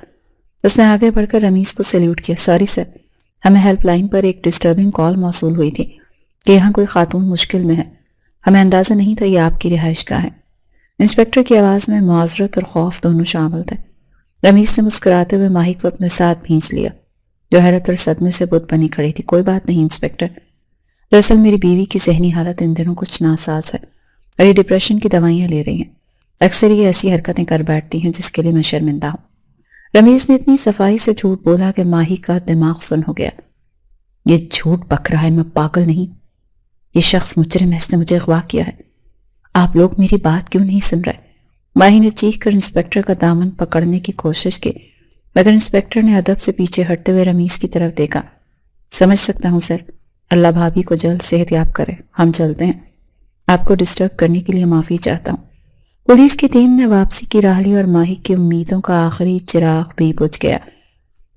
[SPEAKER 1] اس نے آگے بڑھ کر رمیز کو سیلیوٹ کیا۔ سوری سر، ہمیں ہیلپ لائن پر ایک ڈسٹربنگ کال موصول ہوئی تھی کہ یہاں کوئی خاتون مشکل میں ہے۔ ہمیں اندازہ نہیں تھا یہ آپ کی رہائش گاہ ہے۔ انسپکٹر کی آواز میں معذرت اور خوف دونوں شامل تھے۔ رمیز نے مسکراتے ہوئے ماہی کو اپنے ساتھ بھینچ لیا جو حیرت اور صدمے سے بت بنی کھڑی تھی۔ کوئی بات نہیں انسپکٹر، دراصل میری بیوی کی ذہنی حالت ان دنوں کچھ ناساز ہے اور یہ ڈپریشن کی دوائیاں لے رہی ہیں۔ اکثر یہ ایسی حرکتیں کر بیٹھتی ہیں جس کے لیے میں شرمندہ ہوں۔ رمیز نے اتنی صفائی سے جھوٹ بولا کہ ماہی کا دماغ سن ہو گیا۔ یہ جھوٹ بک رہا ہے، میں پاگل نہیں، یہ شخص مجرم ہے، اس نے مجھے اغوا کیا ہے۔ آپ لوگ میری بات کیوں نہیں سن رہے؟ ماہی نے چیخ کر انسپکٹر کا دامن پکڑنے کی کوشش کی مگر انسپکٹر نے ادب سے پیچھے ہٹتے ہوئے رمیز کی طرف دیکھا۔ سمجھ سکتا ہوں سر، اللہ بھابھی کو جلد صحت یاب کرے، ہم چلتے ہیں۔ آپ کو ڈسٹرب کرنے کے لیے معافی چاہتا ہوں۔ پولیس کی ٹیم نے واپسی کی راہ لی اور ماہی کی امیدوں کا آخری چراغ بھی بجھ گیا۔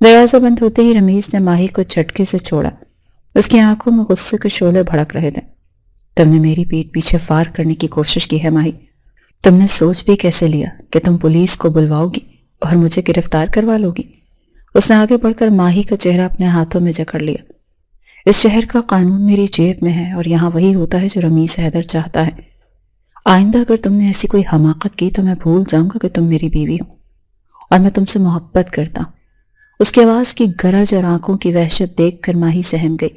[SPEAKER 1] دروازہ بند ہوتے ہی رمیز نے ماہی کو جھٹکے سے چھوڑا۔ اس کی آنکھوں میں غصے کے شعلے بھڑک رہے تھے۔ تم نے میری پیٹھ پیچھے فار کرنے کی کوشش کی ہے ماہی، تم نے سوچ بھی کیسے لیا کہ تم پولیس کو بلواؤ گی اور مجھے گرفتار کروا لو گی؟ اس نے آگے بڑھ کر ماہی کا چہرہ اپنے ہاتھوں میں جکڑ لیا۔ اس شہر کا قانون میری جیب میں ہے اور یہاں وہی ہوتا ہے جو رمیز حیدر چاہتا ہے۔ آئندہ اگر تم نے ایسی کوئی حماقت کی تو میں بھول جاؤں گا کہ تم میری بیوی ہو اور میں تم سے محبت کرتا ہوں۔ اس کی آواز کی گرج اور آنکھوں کی وحشت دیکھ کر ماہی سہم گئی،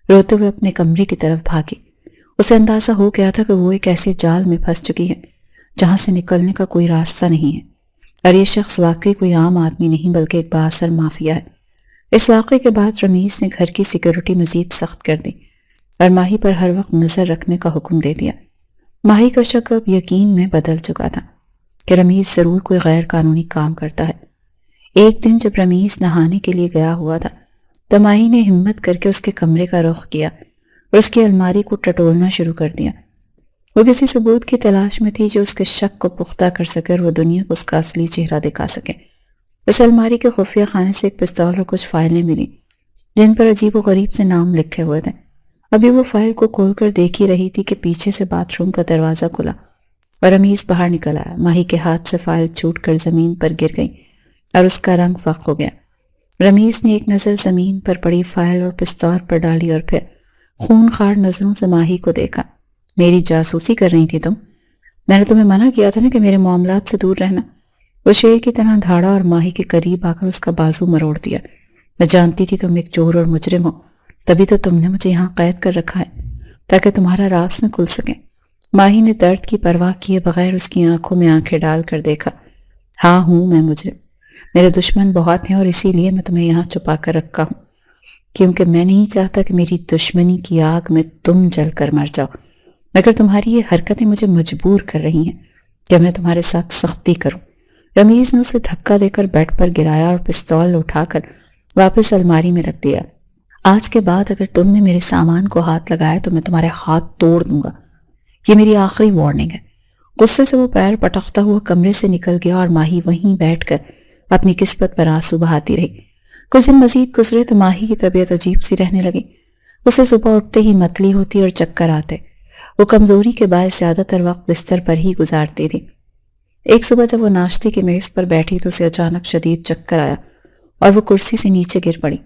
[SPEAKER 1] روتے ہوئے اپنے کمرے کی طرف بھاگی۔ اسے اندازہ ہو گیا تھا کہ وہ ایک ایسے جال میں پھنس چکی ہے جہاں سے نکلنے کا کوئی راستہ نہیں ہے اور یہ شخص واقعی کوئی عام آدمی نہیں بلکہ ایک بااثر مافیا ہے۔ اس واقعے کے بعد رمیز نے گھر کی سیکیورٹی مزید سخت کر دی اور ماہی پر ہر وقت نظر رکھنے کا حکم دے دیا۔ ماہی کا شک اب یقین میں بدل چکا تھا کہ رمیز ضرور کوئی غیر قانونی کام کرتا ہے۔ ایک دن جب رمیز نہانے کے لیے گیا ہوا تھا تو ماہی نے ہمت کر کے اس کے کمرے کا رخ کیا اور اس کی الماری کو ٹٹولنا شروع کر دیا۔ وہ کسی ثبوت کی تلاش میں تھی جو اس کے شک کو پختہ کر سکے اور وہ دنیا کو اس کا اصلی چہرہ دکھا سکے۔ اس الماری کے خفیہ خانے سے ایک پستول اور کچھ فائلیں ملی جن پر عجیب و غریب سے نام لکھے ہوئے تھے۔ ابھی وہ فائل کو کھول کر دیکھ ہی رہی تھی کہ پیچھے سے باتھ روم کا دروازہ کھلا اور رمیز باہر نکل آیا۔ ماہی کے ہاتھ سے فائل چھوٹ کر زمین پر گر گئی اور اس کا رنگ فاق ہو گیا۔ رمیز نے ایک نظر زمین پر پڑی فائل اور پستول پر ڈالی اور پھر خون خار نظروں سے ماہی کو دیکھا۔ میری جاسوسی کر رہی تھی تم؟ میں نے تمہیں منع کیا تھا نا کہ میرے معاملات سے دور رہنا۔ وہ شیر کی طرح دھاڑا اور ماہی کے قریب آ کر اس کا بازو مروڑ دیا۔ میں جانتی تھی تم ایک چور اور مجرم ہو، تبھی تو تم نے مجھے یہاں قید کر رکھا ہے تاکہ تمہارا راز نہ کھل سکے۔ ماہی نے درد کی پرواہ کیے بغیر اس کی آنکھوں میں آنکھیں ڈال کر دیکھا۔ ہاں ہوں میں مجرم، میرے دشمن بہت ہیں اور اسی لیے میں تمہیں یہاں چھپا کر رکھا ہوں کیونکہ میں نہیں چاہتا کہ میری دشمنی کی آگ میں تم جل کر مر جاؤ، مگر تمہاری یہ حرکتیں مجھے مجبور کر رہی ہیں کہ میں تمہارے ساتھ سختی کروں۔ رمیز نے اسے دھکا دے کر بیڈ پر گرایا اور پستول اٹھا کر واپس الماری میں رکھ دیا۔ آج کے بعد اگر تم نے میرے سامان کو ہاتھ لگایا تو میں تمہارے ہاتھ توڑ دوں گا، یہ میری آخری وارننگ ہے۔ غصے سے وہ پیر پٹکتا ہوا کمرے سے نکل گیا اور ماہی وہیں بیٹھ کر اپنی قسمت پر آنسو بہاتی رہی۔ کچھ دن مزید گزرے تو ماہی کی طبیعت عجیب سی رہنے لگی۔ اسے صبح اٹھتے ہی متلی ہوتی اور چکر آتے۔ وہ کمزوری کے باعث زیادہ تر وقت بستر پر ہی گزارتی تھی۔ ایک صبح جب وہ ناشتے کی میز پر بیٹھی تو اسے اچانک شدید چکر آیا اور وہ کرسی سے نیچے گر پڑی۔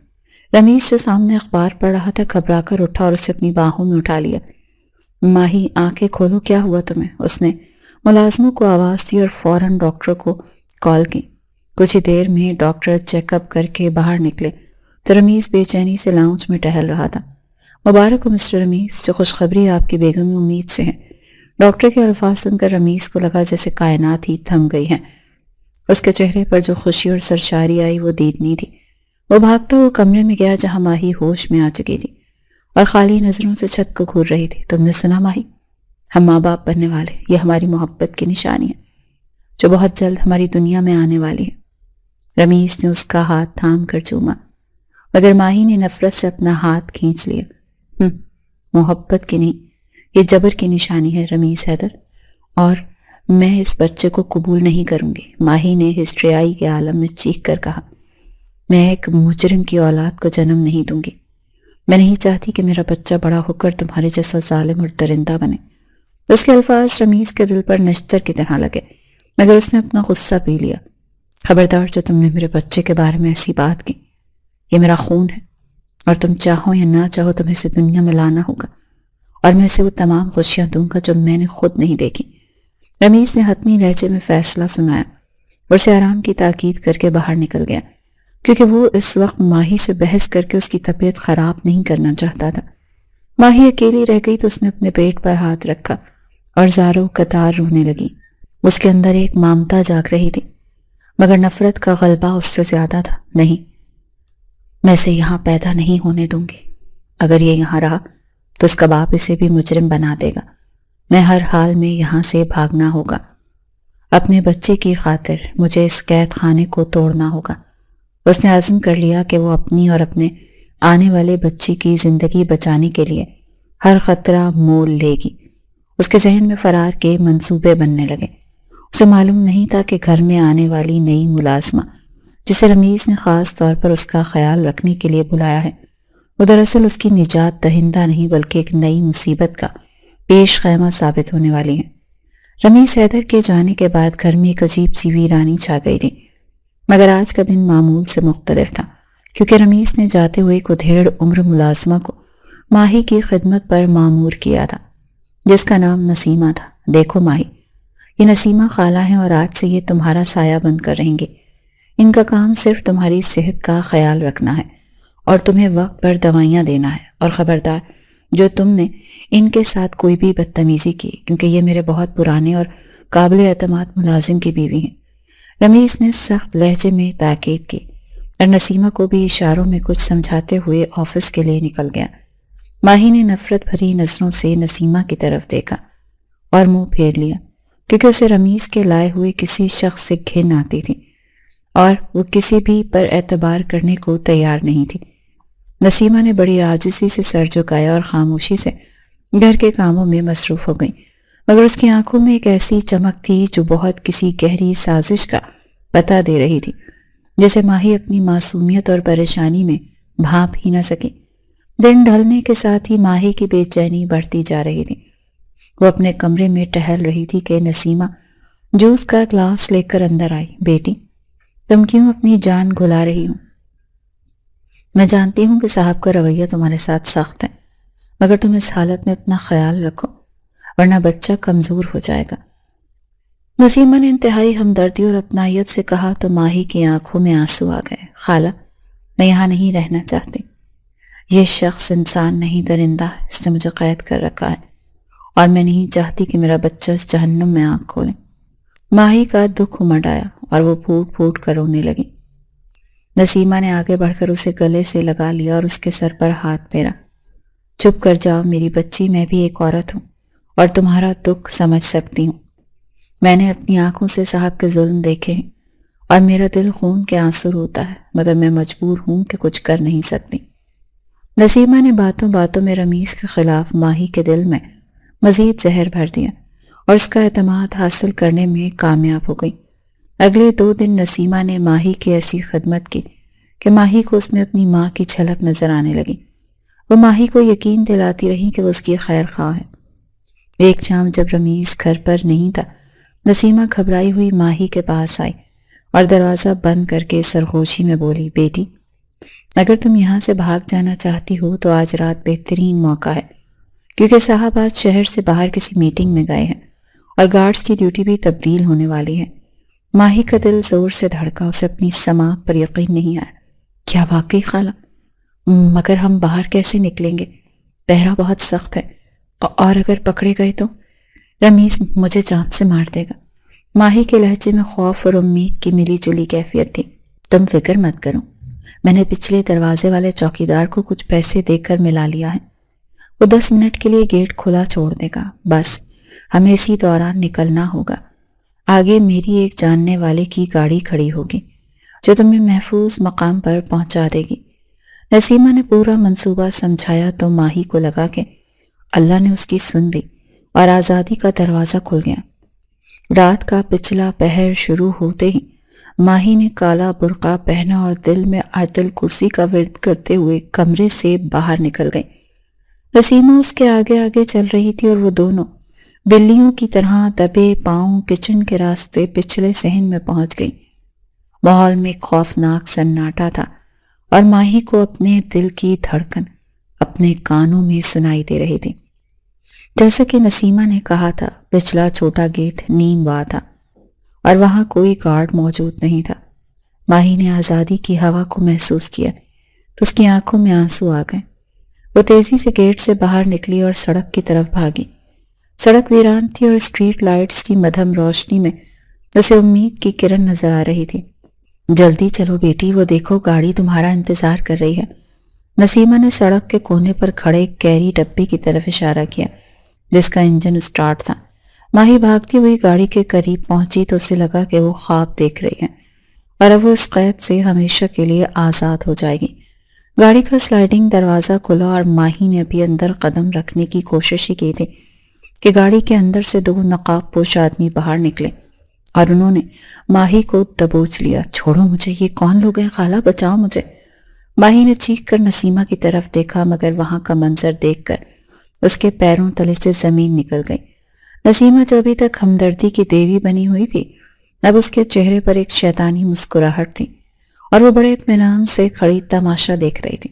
[SPEAKER 1] رمیز جو سامنے اخبار پڑھ رہا تھا گھبرا کر اٹھا اور اسے اپنی باہوں میں اٹھا لیا۔ ماہی آنکھیں کھولو، کیا ہوا تمہیں؟ اس نے ملازموں کو آواز دی اور فوراً ڈاکٹر کو کال کی۔ کچھ ہی دیر میں ڈاکٹر چیک اپ کر کے باہر نکلے تو رمیز بے چینی سے لاؤنج میں ٹہل رہا تھا۔ مبارک ہو مسٹر رمیز، جو خوشخبری آپ کی بیگم امید سے ہے۔ ڈاکٹر کے الفاظ سن کر رمیز کو لگا جیسے کائنات ہی تھم گئی ہے۔ اس کے چہرے پر جو خوشی اور سرشاری آئی وہ دیدنی تھی۔ وہ بھاگتا ہوا کمرے میں گیا جہاں ماہی ہوش میں آ چکی تھی اور خالی نظروں سے چھت کو گھور رہی تھی۔ تم نے سنا ماہی؟ ہم ماں باپ بننے والے، یہ ہماری محبت کی نشانی ہے جو بہت جلد ہماری دنیا میں آنے والی ہے۔ رمیز نے اس کا ہاتھ تھام کر چوما، مگر ماہی نے نفرت سے اپنا ہاتھ کھینچ لیا۔ محبت کی نہیں، یہ جبر کی نشانی ہے رمیز حیدر، اور میں اس بچے کو قبول نہیں کروں گی، ماہی نے ہسٹریائی کے عالم میں چیخ کر کہا۔ میں ایک مجرم کی اولاد کو جنم نہیں دوں گی۔ میں نہیں چاہتی کہ میرا بچہ بڑا ہو کر تمہارے جیسا ظالم اور درندہ بنے۔ اس کے الفاظ رمیز کے دل پر نشتر کی طرح لگے، مگر اس نے اپنا غصہ پی لیا۔ خبردار جو تم نے میرے بچے کے بارے میں ایسی بات کی، یہ میرا خون ہے اور تم چاہو یا نہ چاہو تمہیں اسے دنیا میں لانا ہوگا، اور میں اسے وہ تمام خوشیاں دوں گا جو میں نے خود نہیں دیکھی۔ رمیز نے حتمی لہجے میں فیصلہ سنایا اور اسے آرام کی تاکید کر کے باہر نکل گیا، کیونکہ وہ اس وقت ماہی سے بحث کر کے اس کی طبیعت خراب نہیں کرنا چاہتا تھا۔ ماہی اکیلی رہ گئی تو اس نے اپنے پیٹ پر ہاتھ رکھا اور زاروں قطار رونے لگی۔ اس کے اندر ایک مامتا جاگ رہی تھی، مگر نفرت کا غلبہ اس سے زیادہ تھا۔ نہیں، میں اسے یہاں پیدا نہیں ہونے دوں گی۔ اگر یہ یہاں رہا تو اس کا باپ اسے بھی مجرم بنا دے گا۔ میں ہر حال میں یہاں سے بھاگنا ہوگا۔ اپنے بچے کی خاطر مجھے اس قید خانے کو توڑنا ہوگا۔ اس نے عزم کر لیا کہ وہ اپنی اور اپنے آنے والے بچے کی زندگی بچانے کے لیے ہر خطرہ مول لے گی۔ اس کے ذہن میں فرار کے منصوبے بننے لگے۔ اسے معلوم نہیں تھا کہ گھر میں آنے والی نئی ملازمہ جسے رمیز نے خاص طور پر اس کا خیال رکھنے کے لیے بلایا ہے، وہ دراصل اس کی نجات دہندہ نہیں بلکہ ایک نئی مصیبت کا پیش خیمہ ثابت ہونے والی ہے۔ رمیز حیدر کے جانے کے بعد گھر میں ایک عجیب سی ویرانی چھا گئی تھی، مگر آج کا دن معمول سے مختلف تھا، کیونکہ رمیز نے جاتے ہوئے ایک ادھیڑ عمر ملازمہ کو ماہی کی خدمت پر مامور کیا تھا، جس کا نام نسیمہ تھا۔ دیکھو ماہی، یہ نسیمہ خالہ ہیں اور آج سے یہ تمہارا سایہ بن کر رہیں گے۔ ان کا کام صرف تمہاری صحت کا خیال رکھنا ہے اور تمہیں وقت پر دوائیاں دینا ہے، اور خبردار جو تم نے ان کے ساتھ کوئی بھی بدتمیزی کی، کیونکہ یہ میرے بہت پرانے اور قابل اعتماد ملازم کی بیوی ہیں۔ رمیز نے سخت لہجے میں تاکید کی اور نسیمہ کو بھی اشاروں میں کچھ سمجھاتے ہوئے آفس کے لیے نکل گیا۔ ماہی نے نفرت بھری نظروں سے نسیمہ کی طرف دیکھا اور منہ پھیر لیا، کیونکہ اسے رمیز کے لائے ہوئے کسی شخص سے گھن آتی تھی اور وہ کسی بھی پر اعتبار کرنے کو تیار نہیں تھی۔ نسیمہ نے بڑی عاجزی سے سر جھکایا اور خاموشی سے گھر کے کاموں میں مصروف ہو گئی، مگر اس کی آنکھوں میں ایک ایسی چمک تھی جو بہت کسی گہری سازش کا پتہ دے رہی تھی، جسے ماہی اپنی معصومیت اور پریشانی میں بھانپ ہی نہ سکی۔ دن ڈھلنے کے ساتھ ہی ماہی کی بے چینی بڑھتی جا رہی تھی۔ وہ اپنے کمرے میں ٹہل رہی تھی کہ نسیمہ جوس کا گلاس لے کر اندر آئی۔ بیٹی، تم کیوں اپنی جان گھلا رہی ہو؟ میں جانتی ہوں کہ صاحب کا رویہ تمہارے ساتھ سخت ہے، مگر تم اس حالت میں اپنا خیال رکھو ورنہ بچہ کمزور ہو جائے گا۔ نسیمہ نے انتہائی ہمدردی اور اپنائیت سے کہا تو ماہی کی آنکھوں میں آنسو آ گئے۔ خالہ، میں یہاں نہیں رہنا چاہتی۔ یہ شخص انسان نہیں درندہ ہے، اس نے مجھے قید کر رکھا ہے اور میں نہیں چاہتی کہ میرا بچہ اس جہنم میں آنکھ کھولے۔ ماہی کا دکھ امڈ آیا اور وہ پھوٹ پھوٹ کر رونے لگی۔ نسیمہ نے آگے بڑھ کر اسے گلے سے لگا لیا اور اس کے سر پر ہاتھ پھیرا۔ چپ کر جاؤ میری بچی، میں بھی ایک عورت ہوں اور تمہارا دکھ سمجھ سکتی ہوں۔ میں نے اپنی آنکھوں سے صاحب کے ظلم دیکھے ہیں اور میرا دل خون کے آنسو روتا ہے، مگر میں مجبور ہوں کہ کچھ کر نہیں سکتی۔ نسیمہ نے باتوں باتوں میں رمیز کے خلاف ماہی کے دل میں مزید زہر بھر دیا اور اس کا اعتماد حاصل کرنے میں کامیاب ہو گئی۔ اگلے 2 دن نسیمہ نے ماہی کی ایسی خدمت کی کہ ماہی کو اس میں اپنی ماں کی جھلک نظر آنے لگی۔ وہ ماہی کو یقین دلاتی رہی کہ وہ اس کی خیر خواہ ہے۔ ایک شام جب رمیز گھر پر نہیں تھا، نسیمہ گھبرائی ہوئی ماہی کے پاس آئی اور دروازہ بند کر کے سرگوشی میں بولی، بیٹی، اگر تم یہاں سے بھاگ جانا چاہتی ہو تو آج رات بہترین موقع ہے، کیونکہ صاحب آج شہر سے باہر کسی میٹنگ میں گئے ہیں اور گارڈز کی ڈیوٹی بھی تبدیل ہونے والی ہے۔ ماہی کا دل زور سے دھڑکا، اسے اپنی سماعت پر یقین نہیں آیا۔ کیا واقعی خالہ؟ مگر ہم باہر کیسے نکلیں گے؟ پہرا بہت سخت ہے، اور اگر پکڑے گئے تو؟ رمیز مجھے جان سے مار دے گا۔ ماہی کے لہجے میں خوف اور امید کی ملی جلی کیفیت تھی۔ تم فکر مت کرو، میں نے پچھلے دروازے والے چوکیدار کو کچھ پیسے دے کر ملا لیا ہے، وہ 10 منٹ کے لیے گیٹ کھلا چھوڑ دے گا، بس ہمیں اسی دوران نکلنا ہوگا۔ آگے میری ایک جاننے والے کی گاڑی کھڑی ہوگی جو تمہیں محفوظ مقام پر پہنچا دے گی۔ نسیمہ نے پورا منصوبہ سمجھایا تو ماہی کو لگا کہ اللہ نے اس کی سن لی اور آزادی کا دروازہ کھل گیا۔ رات کا پچھلا پہر شروع ہوتے ہی ماہی نے کالا برقع پہنا اور دل میں آیت الکرسی کا ورد کرتے ہوئے کمرے سے باہر نکل گئی۔ نسیمہ اس کے آگے آگے چل رہی تھی اور وہ دونوں بلیوں کی طرح دبے پاؤں کچن کے راستے پچھلے صحن میں پہنچ گئی۔ ماحول میں خوفناک سناٹا تھا اور ماہی کو اپنے دل کی دھڑکن اپنے کانوں میں سنائی دے رہی تھی۔ جیسا کہ نسیمہ نے کہا تھا، پچھلا چھوٹا گیٹ نیم وا تھا اور وہاں کوئی گارڈ موجود نہیں تھا۔ ماہی نے آزادی کی ہوا کو محسوس کیا تو اس کی آنکھوں میں آنسو آ گئے۔ وہ تیزی سے گیٹ سے باہر نکلی اور سڑک کی طرف بھاگی۔ سڑک ویران تھی اور اسٹریٹ لائٹس کی مدھم روشنی میں اسے امید کی کرن نظر آ رہی تھی۔ جلدی چلو بیٹی، وہ دیکھو گاڑی تمہارا انتظار کر رہی ہے۔ نسیمہ نے سڑک کے کونے پر کھڑے کیری ڈبے کی طرف اشارہ کیا جس کا انجن اسٹارٹ تھا۔ ماہی بھاگتی ہوئی گاڑی کے قریب پہنچی تو اسے لگا کہ وہ خواب دیکھ رہی ہے اور اب وہ اس قید سے ہمیشہ کے لیے آزاد ہو جائے گی۔ گاڑی کا سلائیڈنگ دروازہ کھلا اور ماہی نے ابھی اندر قدم رکھنے کی کوشش ہی کی تھی کہ گاڑی کے اندر سے 2 نقاب پوش آدمی باہر نکلے اور انہوں نے ماہی کو دبوچ لیا۔ چھوڑو مجھے، یہ کون لوگ ہیں خالہ؟ بچاؤ مجھے۔ ماہی نے چیخ کر نسیمہ کی طرف دیکھا مگر وہاں کا منظر دیکھ کر اس کے پیروں تلے سے زمین نکل گئی۔ نسیمہ جو ابھی تک ہمدردی کی دیوی بنی ہوئی تھی، اب اس کے چہرے پر ایک شیطانی مسکراہٹ تھی اور وہ بڑے اطمینان سے کھڑی تماشا دیکھ رہی تھی۔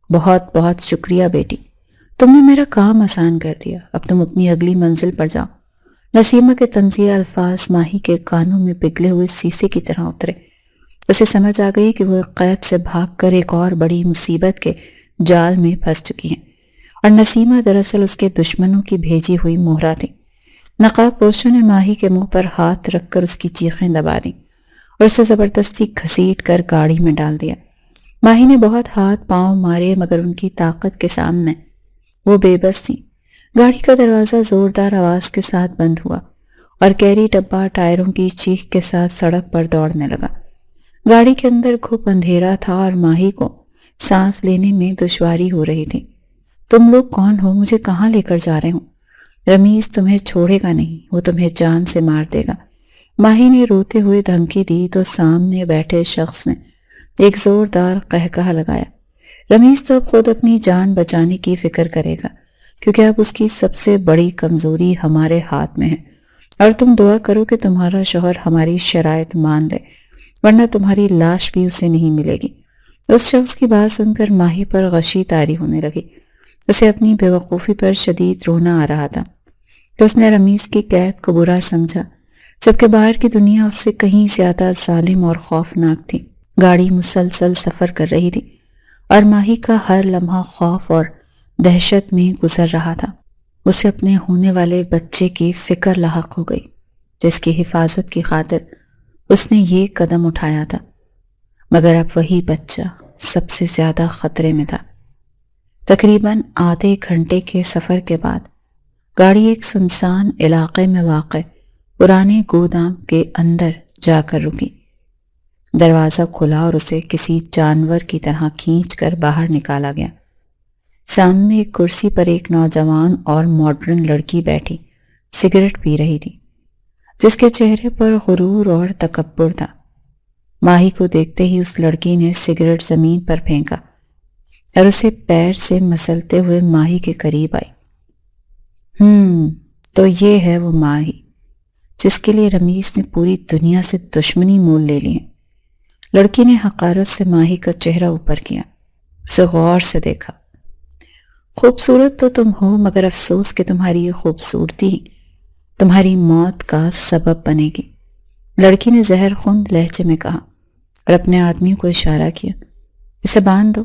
[SPEAKER 1] بہت بہت شکریہ بیٹی، تم نے میرا کام آسان کر دیا، اب تم اپنی اگلی منزل پر جاؤ۔ نسیمہ کے طنزیہ الفاظ ماہی کے کانوں میں پگھلے ہوئے سیسے کی طرح اترے۔ اسے سمجھ آ گئی کہ وہ قید سے بھاگ کر ایک اور بڑی مصیبت کے جال میں پھنس چکی ہیں اور نسیمہ دراصل اس کے دشمنوں کی بھیجی ہوئی مہرہ تھی۔ نقاب پوشوں نے ماہی کے منہ پر ہاتھ رکھ کر اس کی چیخیں دبا دیں اور اسے زبردستی گھسیٹ کر گاڑی میں ڈال دیا۔ ماہی نے بہت ہاتھ پاؤں مارے مگر ان کی طاقت کے سامنے وہ بے بس تھی۔ گاڑی کا دروازہ زوردار آواز کے ساتھ بند ہوا اور کیری ڈبہ ٹائروں کی چیخ کے ساتھ سڑک پر دوڑنے لگا۔ گاڑی کے اندر گھپ اندھیرا تھا اور ماہی کو سانس لینے میں دشواری ہو رہی تھی۔ تم لوگ کون ہو؟ مجھے کہاں لے کر جا رہے ہوں؟ رمیز تمہیں چھوڑے گا نہیں، وہ تمہیں جان سے مار دے گا۔ ماہی نے روتے ہوئے دھمکی دی تو سامنے بیٹھے شخص نے ایک زوردار قہقہہ لگایا۔ رمیز تو اب خود اپنی جان بچانے کی فکر کرے گا کیونکہ اب اس کی سب سے بڑی کمزوری ہمارے ہاتھ میں ہے، اور تم دعا کرو کہ تمہارا شوہر ہماری شرائط مان لے ورنہ تمہاری لاش بھی اسے نہیں ملے گی۔ اس شخص کی بات سن کر ماہی پر غشی طاری ہونے لگی۔ اسے اپنی بے وقوفی پر شدید رونا آ رہا تھا کہ اس نے رمیز کی قید کو برا سمجھا جبکہ باہر کی دنیا اس سے کہیں زیادہ ظالم اور خوفناک تھی۔ گاڑی مسلسل سفر کر رہی تھی اور ماہی کا ہر لمحہ خوف اور دہشت میں گزر رہا تھا۔ اسے اپنے ہونے والے بچے کی فکر لاحق ہو گئی جس کی حفاظت کی خاطر اس نے یہ قدم اٹھایا تھا، مگر اب وہی بچہ سب سے زیادہ خطرے میں تھا۔ تقریباً آدھے گھنٹے کے سفر کے بعد گاڑی ایک سنسان علاقے میں واقع پرانے گودام کے اندر جا کر رکی۔ دروازہ کھلا اور اسے کسی جانور کی طرح کھینچ کر باہر نکالا گیا۔ سامنے ایک کرسی پر ایک نوجوان اور ماڈرن لڑکی بیٹھی سگریٹ پی رہی تھی جس کے چہرے پر غرور اور تکبر تھا۔ ماہی کو دیکھتے ہی اس لڑکی نے سگریٹ زمین پر پھینکا اور اسے پیر سے مسلتے ہوئے ماہی کے قریب آئی۔ تو یہ ہے وہ ماہی جس کے لیے رمیز نے پوری دنیا سے دشمنی مول لے لی ہے۔ لڑکی نے حقارت سے ماہی کا چہرہ اوپر کیا، اسے غور سے دیکھا۔ خوبصورت تو تم ہو، مگر افسوس کہ تمہاری یہ خوبصورتی تمہاری موت کا سبب بنے گی، لڑکی نے زہر خوند لہجے میں کہا اور اپنے آدمی کو اشارہ کیا، اسے باندھ دو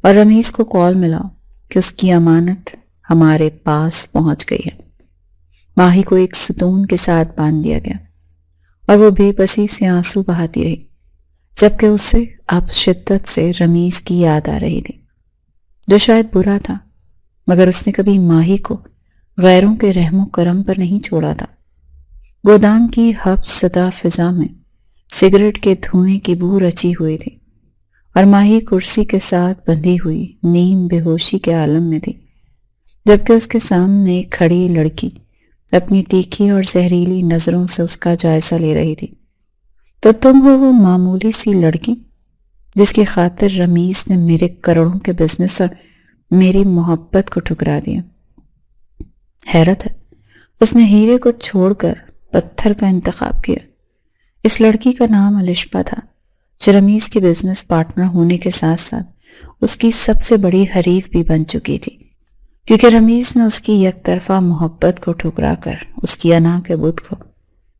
[SPEAKER 1] اور رمیز کو کال ملاؤ کہ اس کی امانت ہمارے پاس پہنچ گئی ہے۔ ماہی کو ایک ستون کے ساتھ باندھ دیا گیا اور وہ بے بسی سے آنسو بہاتی رہی، جبکہ اسے اب شدت سے رمیز کی یاد آ رہی تھی، جو شاید برا تھا، مگر اس نے کبھی ماہی کو غیروں کے رحم و کرم پر نہیں چھوڑا تھا۔ گودام کی حبس زدہ فضا میں سگریٹ کے دھوئیں کی بو رچی ہوئی تھی اور ماہی کرسی کے ساتھ بندھی ہوئی نیم بے ہوشی کے عالم میں تھی، جبکہ اس کے سامنے کھڑی لڑکی اپنی تیکھی اور زہریلی نظروں سے اس کا جائزہ لے رہی تھی۔ تو تم ہو وہ معمولی سی لڑکی جس کی خاطر رمیز نے میرے کروڑوں کے بزنس اور میری محبت کو ٹھکرا دیا۔ حیرت ہے، اس نے ہیرے کو چھوڑ کر پتھر کا انتخاب کیا۔ اس لڑکی کا نام الشبا تھا، جو رمیز کے بزنس پارٹنر ہونے کے ساتھ ساتھ اس کی سب سے بڑی حریف بھی بن چکی تھی، کیونکہ رمیز نے اس کی یک طرفہ محبت کو ٹھکرا کر اس کی انا کے بت کو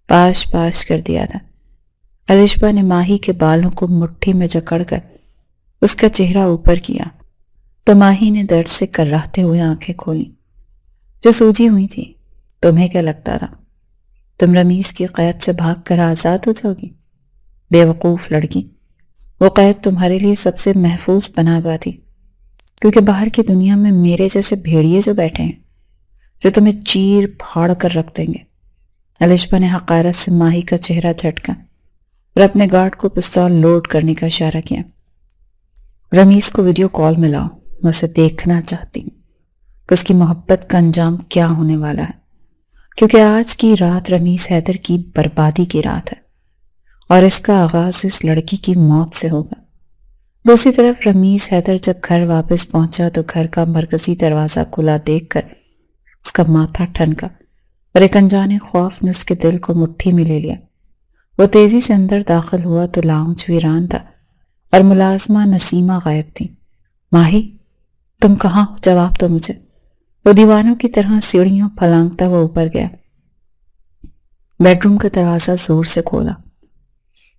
[SPEAKER 1] پاش پاش کر دیا تھا۔ الشبا نے ماہی کے بالوں کو مٹھی میں جکڑ کر اس کا چہرہ اوپر کیا تو ماہی نے درد سے کراہتے ہوئے آنکھیں کھولیں جو سوجی ہوئی تھی۔ تمہیں کیا لگتا تھا تم رمیز کی قید سے بھاگ کر آزاد ہو جاؤ گی؟ بے وقوف لڑکی، وہ قید تمہارے لیے سب سے محفوظ پناہ گاہ تھی، کیونکہ باہر کی دنیا میں میرے جیسے بھیڑیے جو بیٹھے ہیں جو تمہیں چیر پھاڑ کر رکھ دیں گے۔ الشبا نے حقارت سے ماہی کا چہرہ جھٹکا اور اپنے گارڈ کو پستول لوڈ کرنے کا اشارہ کیا۔ رمیز کو ویڈیو کال ملاؤ، میں اسے دیکھنا چاہتی ہوں کہ اس کی محبت کا انجام کیا ہونے والا ہے، کیونکہ آج کی رات رمیز حیدر کی بربادی کی رات ہے اور اس کا آغاز اس لڑکی کی موت سے ہوگا۔ دوسری طرف رمیز حیدر جب گھر واپس پہنچا تو گھر کا مرکزی دروازہ کھلا دیکھ کر اس کا ماتھا ٹھنکا اور ایک انجانے خوف نے اس کے دل کو مٹھی میں لے لیا۔ وہ تیزی سے اندر داخل ہوا تو لاؤنج ویران تھا اور ملازمہ نسیمہ غائب تھی۔ ماہی، تم کہاں ہو؟ جواب دو مجھے۔ وہ دیوانوں کی طرح سیڑھیوں پھلانگتا ہوا اوپر گیا، بیڈ روم کا دروازہ زور سے کھولا،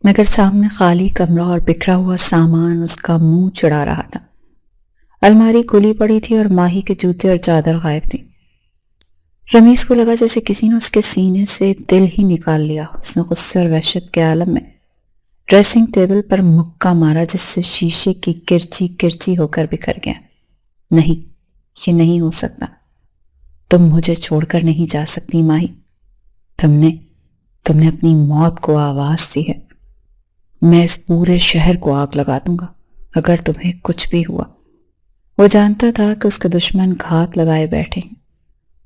[SPEAKER 1] مگر سامنے خالی کمرہ اور بکھرا ہوا سامان اس کا منہ چڑھا رہا تھا۔ الماری کھلی پڑی تھی اور ماہی کے جوتے اور چادر غائب تھی۔ رمیز کو لگا جیسے کسی نے اس کے سینے سے دل ہی نکال لیا۔ اس نے غصے اور وحشت کے عالم میں ڈریسنگ ٹیبل پر مکہ مارا، جس سے شیشے کی کرچی کرچی ہو کر بکھر گیا۔ نہیں، یہ نہیں ہو سکتا، تم مجھے چھوڑ کر نہیں جا سکتی ماہی۔ تم نے اپنی موت کو آواز دی ہے۔ میں اس پورے شہر کو آگ لگا دوں گا اگر تمہیں کچھ بھی ہوا۔ وہ جانتا تھا کہ اس کے دشمن گھات لگائے بیٹھے ہیں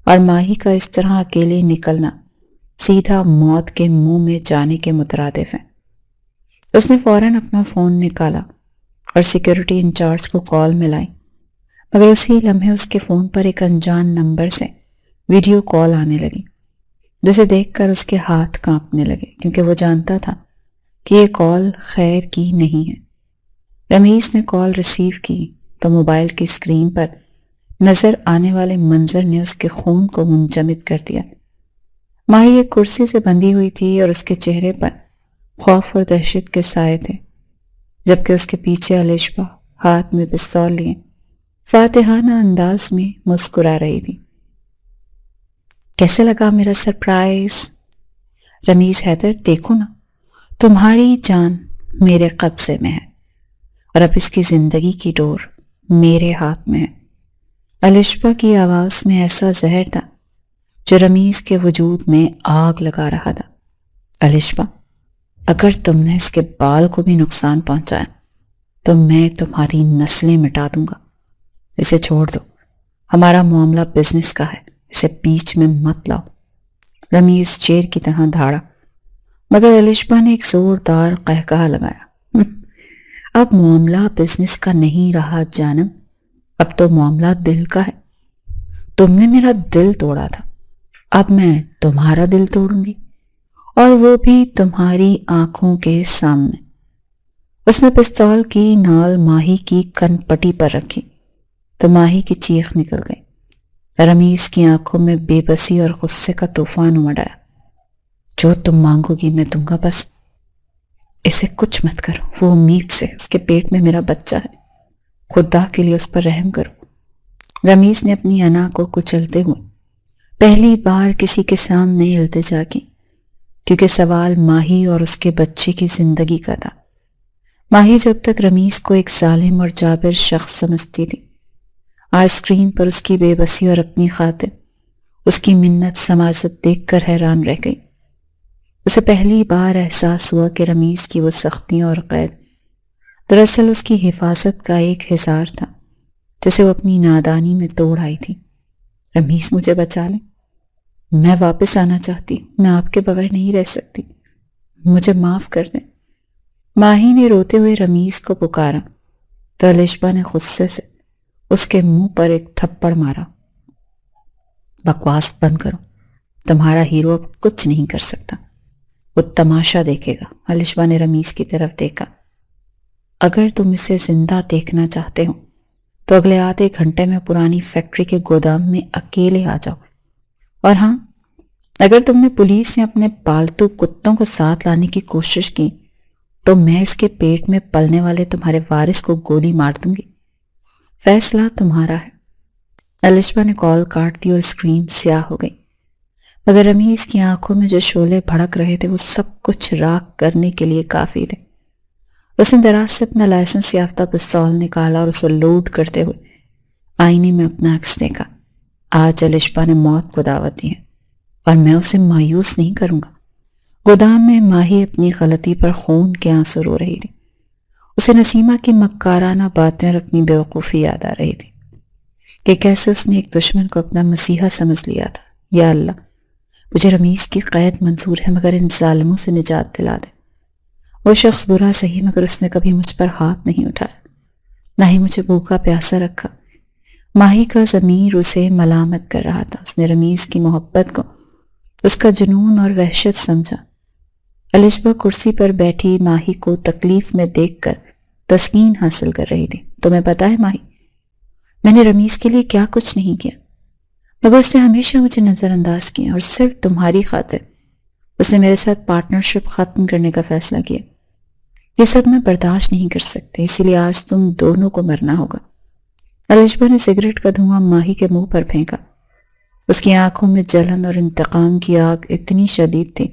[SPEAKER 1] اور ماہی کا اس طرح اکیلے نکلنا سیدھا موت کے منہ میں جانے کے مترادف ہے۔ اس نے فوراً اپنا فون نکالا اور سیکیورٹی انچارج کو کال ملائی، مگر اسی لمحے اس کے فون پر ایک انجان نمبر سے ویڈیو کال آنے لگی، جسے دیکھ کر اس کے ہاتھ کانپنے لگے، کیونکہ وہ جانتا تھا کہ یہ کال خیر کی نہیں ہے۔ رمیز نے کال ریسیو کی تو موبائل کی اسکرین پر نظر آنے والے منظر نے اس کے خون کو منجمد کر دیا۔ ماہی ایک کرسی سے بندھی ہوئی تھی اور اس کے چہرے پر خوف اور دہشت کے سائے تھے، جبکہ اس کے پیچھے الشبا ہاتھ میں پستول لیے فاتحانہ انداز میں مسکرا رہی تھی۔ کیسے لگا میرا سرپرائز؟ رمیز حیدر، دیکھو نا، تمہاری جان میرے قبضے میں ہے اور اب اس کی زندگی کی ڈور میرے ہاتھ میں ہے۔ الشبا کی آواز میں ایسا زہر تھا جو رمیز کے وجود میں آگ لگا رہا تھا۔ الشبا، اگر تم نے اس کے بال کو بھی نقصان پہنچایا تو میں تمہاری نسلیں مٹا دوں گا۔ اسے چھوڑ دو، ہمارا معاملہ بزنس کا ہے، اسے بیچ میں مت لاؤ۔ رمیز شیر کی طرح دھاڑا، مگر الشبا نے ایک زوردار قہقہہ لگایا۔ اب معاملہ بزنس کا نہیں رہا جانم، اب تو معاملہ دل کا ہے۔ تم نے میرا دل توڑا تھا، اب میں تمہارا دل توڑوں گی، اور وہ بھی تمہاری آنکھوں کے سامنے۔ اس نے پستول کی نال ماہی کی کن پٹی پر رکھی تو ماہی کی چیخ نکل گئی۔ رمیز کی آنکھوں میں بے بسی اور غصے کا طوفان امڑ آیا۔ جو تم مانگو گی میں دوں گا، بس اسے کچھ مت کرو، وہ امید سے، اس کے پیٹ میں میرا بچہ ہے، خدا کے لیے اس پر رحم کرو۔ رمیز نے اپنی انا کو کچلتے ہوئے پہلی بار کسی کے سامنے التجا کی، کیونکہ سوال ماہی اور اس کے بچے کی زندگی کا تھا۔ ماہی جب تک رمیز کو ایک ظالم اور جابر شخص سمجھتی تھی، آج اسکرین پر اس کی بے بسی اور اپنی خاطر اس کی منت سماجت دیکھ کر حیران رہ گئی۔ اسے پہلی بار احساس ہوا کہ رمیز کی وہ سختی اور قید دراصل اس کی حفاظت کا ایک حصار تھا جسے وہ اپنی نادانی میں توڑ آئی تھی۔ رمیز مجھے بچا لیں، میں واپس آنا چاہتی، میں آپ کے بغیر نہیں رہ سکتی، مجھے معاف کر دیں۔ ماہی نے روتے ہوئے رمیز کو پکارا تو الشبا نے غصے سے اس کے منہ پر ایک تھپڑ مارا۔ بکواس بند کرو، تمہارا ہیرو اب کچھ نہیں کر سکتا، وہ تماشا دیکھے گا۔ الشبا نے رمیز کی طرف دیکھا۔ اگر تم اسے زندہ دیکھنا چاہتے ہو تو اگلے آدھے گھنٹے میں پرانی فیکٹری کے گودام میں اکیلے آ جاؤ، اور ہاں، اگر تم نے پولیس یا اپنے پالتو کتوں کو ساتھ لانے کی کوشش کی تو میں اس کے پیٹ میں پلنے والے تمہارے وارث کو گولی مار دوں گی۔ فیصلہ تمہارا ہے۔ الشبا نے کال کاٹ دی اور اسکرین سیاہ ہو گئی، مگر رمیز کی آنکھوں میں جو شعلے بھڑک رہے تھے وہ سب کچھ راکھ کرنے کے لیے کافی تھے۔ اس نے دراز سے اپنا لائسنس یافتہ پستول نکالا اور اسے لوڈ کرتے ہوئے آئینے میں اپنا عکس دیکھا۔ آج الشبا نے موت کو دعوت دی ہے اور میں اسے مایوس نہیں کروں گا۔ گودام میں ماہی اپنی غلطی پر خون کے آنسو رو رہی تھی۔ اسے نسیمہ کی مکارانہ باتیں اور اپنی بیوقوفی یاد آ رہی تھی کہ کیسے اس نے ایک دشمن کو اپنا مسیحا سمجھ لیا تھا۔ یا اللہ، مجھے رمیز کی قید منظور ہے، مگر ان ظالموں سے نجات دلا دے۔ وہ شخص برا صحیح، مگر اس نے کبھی مجھ پر ہاتھ نہیں اٹھایا، نہ ہی مجھے بھوکا پیاسا رکھا۔ ماہی کا ضمیر اسے ملامت کر رہا تھا۔ اس نے رمیز کی محبت کو اس کا جنون اور وحشت سمجھا۔ الشبا کرسی پر بیٹھی ماہی کو تکلیف میں دیکھ کر تسکین حاصل کر رہی تھی۔ تمہیں پتا ہے ماہی، میں نے رمیز کے لیے کیا کچھ نہیں کیا، مگر اس نے ہمیشہ مجھے نظر انداز کیا، اور صرف تمہاری خاطر اس نے میرے ساتھ پارٹنرشپ ختم کرنے کا فیصلہ کیا۔ یہ سب میں برداشت نہیں کر سکتے، اسی لیے آج تم دونوں کو مرنا ہوگا۔ الشبا نے سگریٹ کا دھواں ماہی کے منہ پر پھینکا۔ اس کی آنکھوں میں جلن اور انتقام کی آگ اتنی شدید تھی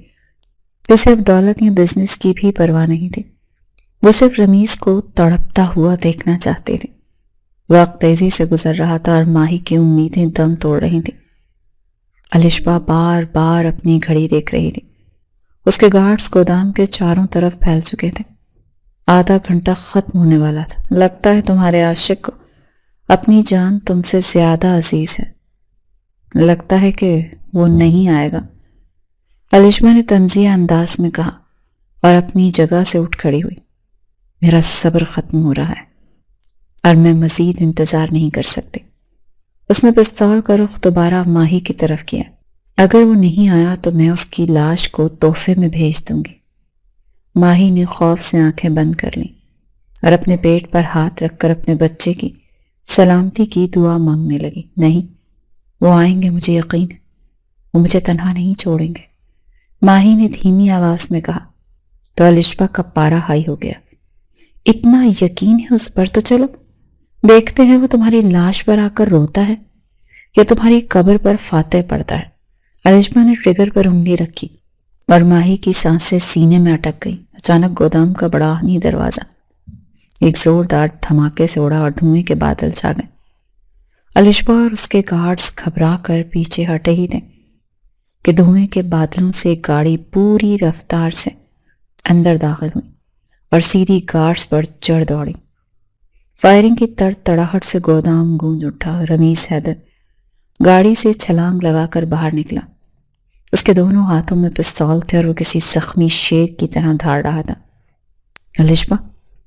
[SPEAKER 1] کہ اسے اب دولت یا بزنس کی بھی پرواہ نہیں تھی۔ وہ صرف رمیز کو تڑپتا ہوا دیکھنا چاہتے تھے۔ وقت تیزی سے گزر رہا تھا اور ماہی کی امیدیں دم توڑ رہی تھیں۔ الشبا بار بار اپنی گھڑی دیکھ رہی تھی۔ اس کے گارڈز گودام کے چاروں طرف پھیل چکے تھے۔ آدھا گھنٹہ ختم ہونے والا تھا۔ لگتا ہے تمہارے عاشق کو اپنی جان تم سے زیادہ عزیز ہے، لگتا ہے کہ وہ نہیں آئے گا، الشبا نے طنزیہ انداز میں کہا اور اپنی جگہ سے اٹھ کھڑی ہوئی۔ میرا صبر ختم ہو رہا ہے اور میں مزید انتظار نہیں کر سکتی۔ اس نے پستول کا رخ دوبارہ ماہی کی طرف کیا۔ اگر وہ نہیں آیا تو میں اس کی لاش کو تحفے میں بھیج دوں گی۔ ماہی نے خوف سے آنکھیں بند کر لیں اور اپنے پیٹ پر ہاتھ رکھ کر اپنے بچے کی سلامتی کی دعا مانگنے لگی۔ نہیں، وہ آئیں گے، مجھے یقین ہے، وہ مجھے تنہا نہیں چھوڑیں گے، ماہی نے دھیمی آواز میں کہا۔ تو الشبا کا پارا ہائی ہو گیا۔ اتنا یقین ہے اس پر؟ تو چلو دیکھتے ہیں وہ تمہاری لاش پر آ کر روتا ہے یا تمہاری قبر پر فاتح پڑتا ہے۔ الشبا نے ٹریگر پر انگلی رکھی اور ماہی کی سانسیں سینے میں اٹک گئی۔ اچانک گودام کا بڑا آہنی دروازہ ایک زوردار دھماکے سے اڑا اور دھوئیں کے بادل چھا گئے۔ الشبا اور اس کے گارڈز گھبرا کر پیچھے ہٹے ہی تھے کہ دھوئیں کے بادلوں سے ایک گاڑی پوری رفتار سے اندر داخل ہوئی اور سیدھی گارڈز پر چڑھ دوڑی۔ فائرنگ کی تڑتڑاہٹ سے گودام گونج اٹھا۔ رمیز حیدر گاڑی سے چھلانگ لگا کر باہر نکلا۔ اس کے دونوں ہاتھوں میں پستول تھے اور وہ کسی زخمی شیر کی طرح دھاڑ رہا تھا۔ الشبا،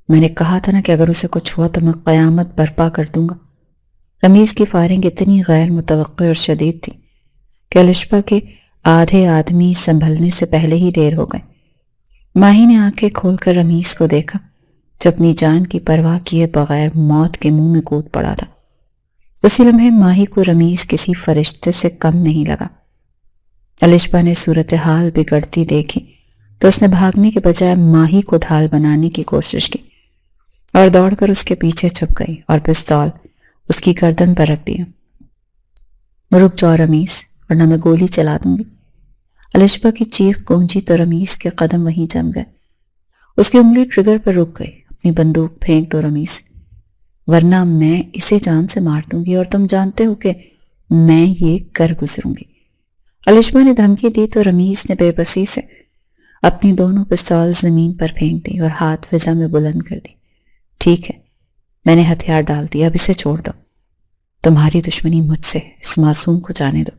[SPEAKER 1] میں نے کہا تھا نا کہ اگر اسے کچھ ہوا تو میں قیامت برپا کر دوں گا۔ رمیز کی فائرنگ اتنی غیر متوقع اور شدید تھی کہ الشبا کے آدھے آدمی سنبھلنے سے پہلے ہی ڈیر ہو گئے۔ ماہی نے آنکھیں کھول کر رمیز کو دیکھا جو اپنی جان کی پرواہ کیے بغیر موت کے منہ میں کود پڑا تھا۔ اسی لمحے ماہی کو رمیز کسی فرشتے سے کم نہیں لگا۔ الشبا نے صورتحال بگڑتی دیکھی تو اس نے بھاگنے کے بجائے ماہی کو ڈھال بنانے کی کوشش کی اور دوڑ کر اس کے پیچھے چھپ گئی اور پستول اس کی گردن پر رکھ دیا۔ رک جاؤ رمیز، ورنہ میں گولی چلا دوں گی۔ الشبا کی چیخ گونجی تو رمیز کے قدم وہیں جم گئے۔ اس کی انگلی ٹریگر پر رک گئی۔ اپنی بندوق پھینک دو رمیز، ورنہ میں اسے جان سے مار دوں گی، اور تم جانتے ہو کہ میں یہ کر گزروں گی۔ الشبا نے دھمکی دی تو رمیز نے بے بسی سے اپنی دونوں پستول زمین پر پھینک دی اور ہاتھ فضا میں بلند کر دی۔ ٹھیک ہے، میں نے ہتھیار ڈال دیا، اب اسے چھوڑ دو۔ تمہاری دشمنی مجھ سے، اس معصوم کو جانے دو۔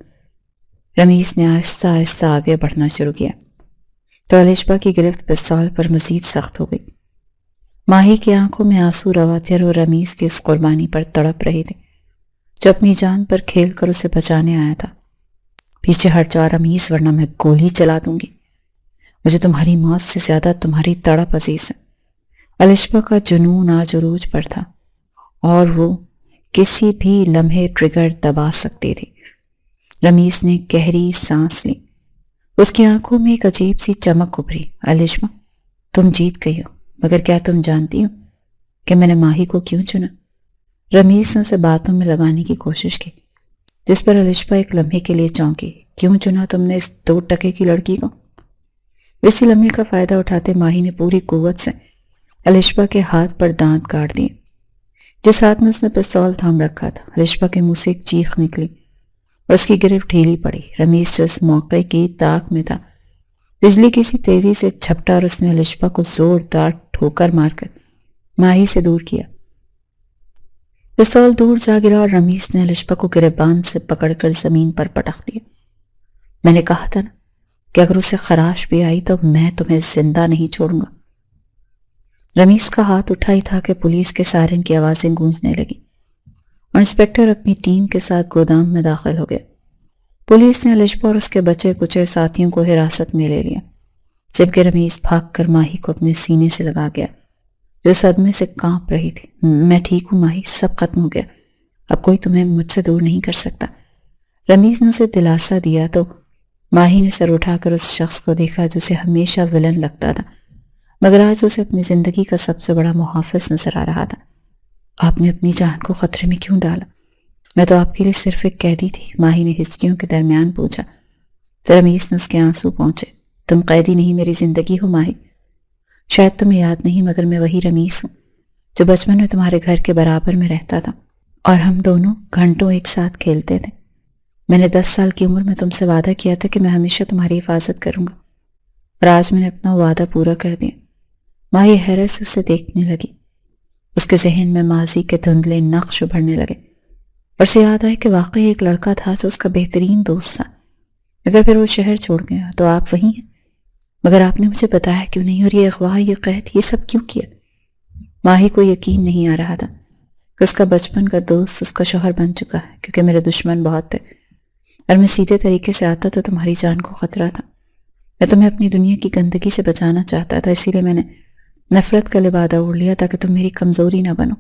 [SPEAKER 1] رمیز نے آہستہ آہستہ آگے بڑھنا شروع کیا تو الشبا کی گرفت پستول پر مزید سخت ہو گئی۔ ماہی کی آنکھوں میں آنسو روا تھے اور رمیز کی اس قربانی پر تڑپ رہی تھی جو اپنی جان پر کھیل کر اسے بچانے آیا تھا۔ پیچھے ہٹ جا رمیز، ورنہ میں گولی چلا دوں گی۔ مجھے تمہاری موت سے زیادہ تمہاری تڑپ عزیز ہے۔ الشبا کا جنون آج عروج پر تھا اور وہ کسی بھی لمحے ٹریگر دبا سکتی تھی۔ رمیز نے گہری سانس لی۔ اس کی آنکھوں میں ایک عجیب سی چمک ابھری۔ الشبا، تم جیت گئی ہو، مگر کیا تم جانتی ہو کہ میں نے ماہی کو کیوں چنا؟ رمیز نے اسے باتوں میں لگانے کی کوشش کی، جس پر الشبا ایک لمحے کے لیے چونکی۔ کیوں چنا تم نے اس 2 ٹکے کی لڑکی کو؟ اسی لمحے کا فائدہ اٹھاتے ماہی نے پوری قوت سے الشبا کے ہاتھ پر دانت کاٹ دیے۔ جس ہاتھ میں اس نے پستول تھام رکھا تھا، الشبا کے منہ سے ایک چیخ نکلی اور اس کی گرفت ڈھیلی پڑی۔ رمیز جو اس موقع کی طاق میں تھا، بجلی کسی تیزی سے جھپٹا اور اس نے الشبا کو زوردار ٹھوکر مار کر ماہی سے دور کیا۔ پستول دور جا گرا اور رمیز نے الشبا کو گریبان سے پکڑ کر زمین پر پٹخ دیا۔ میں نے کہا تھا نا کہ اگر اسے خراش بھی آئی تو میں تمہیں زندہ نہیں چھوڑوں گا۔ رمیز کا ہاتھ اٹھا ہی تھا کہ پولیس کے سائرن کی آوازیں گونجنے لگی اور انسپکٹر اپنی ٹیم کے ساتھ گودام میں داخل ہو گیا۔ پولیس نے الشبا اور اس کے بچے کچے ساتھیوں کو حراست میں لے لیا، جبکہ رمیز بھاگ کر ماہی کو اپنے سینے سے لگا گیا جو صدمے سے کانپ رہی تھی۔ میں ٹھیک ہوں ماہی، سب ختم ہو گیا، اب کوئی تمہیں مجھ سے دور نہیں کر سکتا۔ رمیز نے اسے دلاسا دیا تو ماہی نے سر اٹھا کر اس شخص کو دیکھا جو اسے ہمیشہ ولن لگتا تھا، مگر آج اسے اپنی زندگی کا سب سے بڑا محافظ نظر آ رہا تھا۔ آپ نے اپنی جان کو خطرے میں کیوں ڈالا؟ میں تو آپ کے لیے صرف ایک قیدی تھی، ماہی نے ہچکیوں کے درمیان پوچھا۔ رمیز نے اس کے آنسو پہنچے۔ تم قیدی نہیں، میری زندگی ہو ماہی۔ شاید تمہیں یاد نہیں، مگر میں وہی رمیز ہوں جو بچپن میں تمہارے گھر کے برابر میں رہتا تھا اور ہم دونوں گھنٹوں ایک ساتھ کھیلتے تھے۔ میں نے 10 سال کی عمر میں تم سے وعدہ کیا تھا کہ میں ہمیشہ تمہاری حفاظت کروں گا، اور آج میں نے اپنا وعدہ پورا کر دیا۔ ماہی حیرت سے اسے دیکھنے لگی۔ اس کے ذہن میں ماضی کے دھندلے نقش ابھرنے لگے اور اسے یاد آئے کہ واقعی ایک لڑکا تھا جو اس کا بہترین دوست تھا، مگر پھر وہ شہر چھوڑ گیا۔ تو آپ وہیں ہیں، مگر آپ نے مجھے بتایا کیوں نہیں؟ اور یہ اغوا، یہ قید، یہ سب کیوں کیا؟ ماہی کو یقین نہیں آ رہا تھا کہ اس کا بچپن کا دوست اس کا شوہر بن چکا ہے، کیونکہ میرے دشمن بہت تھے اور میں سیدھے طریقے سے آتا تو تمہاری جان کو خطرہ تھا۔ میں تمہیں اپنی دنیا کی گندگی سے بچانا چاہتا تھا، اسی لیے میں نے نفرت کا لبادہ اوڑھ لیا تاکہ تم میری کمزوری نہ بنو،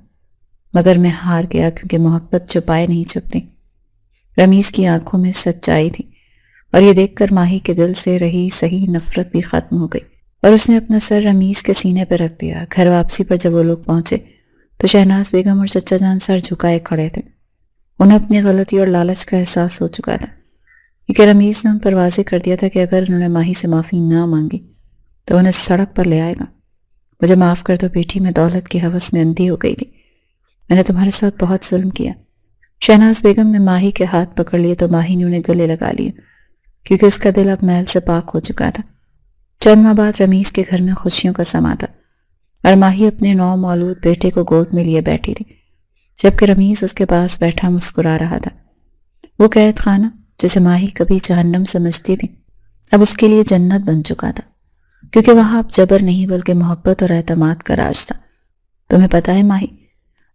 [SPEAKER 1] مگر میں ہار گیا کیونکہ محبت چھپائے نہیں چھپتی۔ رمیز کی آنکھوں میں سچائی تھی اور یہ دیکھ کر ماہی کے دل سے رہی صحیح نفرت بھی ختم ہو گئی اور اس نے اپنا سر رمیز کے سینے پر رکھ دیا۔ گھر واپسی پر جب وہ لوگ پہنچے تو شہناز بیگم اور چچا جان سر جھکائے کھڑے تھے۔ انہیں اپنی غلطی اور لالچ کا احساس ہو چکا تھا، کیونکہ رمیز نے ان پر واضح کر دیا تھا کہ اگر انہوں نے ماہی سے معافی نہ مانگی تو انہیں سڑک پر لے آئے گا۔ مجھے معاف کر دو بیٹی، میں دولت کی ہوس میں اندھی ہو گئی تھی، میں نے تمہارے ساتھ بہت ظلم کیا۔ شہناز بیگم نے ماہی کے ہاتھ پکڑ لیے تو ماہی نے انہیں گلے لگا لیے، کیونکہ اس کا دل اب میل سے پاک ہو چکا تھا۔ چند ماہ بعد رمیز کے گھر میں خوشیوں کا سما تھا اور ماہی اپنے نو مولود بیٹے کو گود میں لیے بیٹھی تھی، جبکہ رمیز اس کے پاس بیٹھا مسکرا رہا تھا۔ وہ قید خانہ جسے ماہی کبھی جہنم سمجھتی تھی اب اس کے لیے جنت بن چکا تھا، کیونکہ وہاں اب جبر نہیں بلکہ محبت اور اعتماد کا راج تھا۔ تمہیں پتہ ہے ماہی،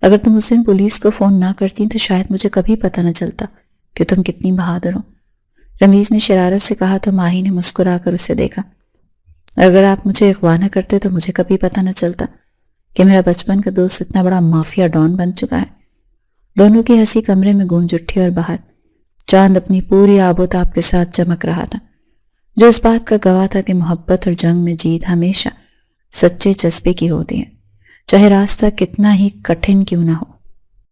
[SPEAKER 1] اگر تم اس دن پولیس کو فون نہ کرتی تو شاید مجھے کبھی پتہ نہ چلتا کہ تم کتنی بہادر ہو۔ رمیز نے شرارت سے کہا تو ماہی نے مسکرا کر اسے دیکھا۔ اگر آپ مجھے اغوا نہ کرتے تو مجھے کبھی پتہ نہ چلتا کہ میرا بچپن کا دوست اتنا بڑا مافیا ڈان بن چکا ہے۔ دونوں کی ہنسی کمرے میں گونج اٹھی اور باہر چاند اپنی پوری آب و تاب کے ساتھ چمک رہا تھا، جو اس بات کا گواہ تھا کہ محبت اور جنگ میں جیت ہمیشہ سچے جذبے کی ہوتی ہے، چاہے راستہ کتنا ہی کٹھن کیوں نہ ہو۔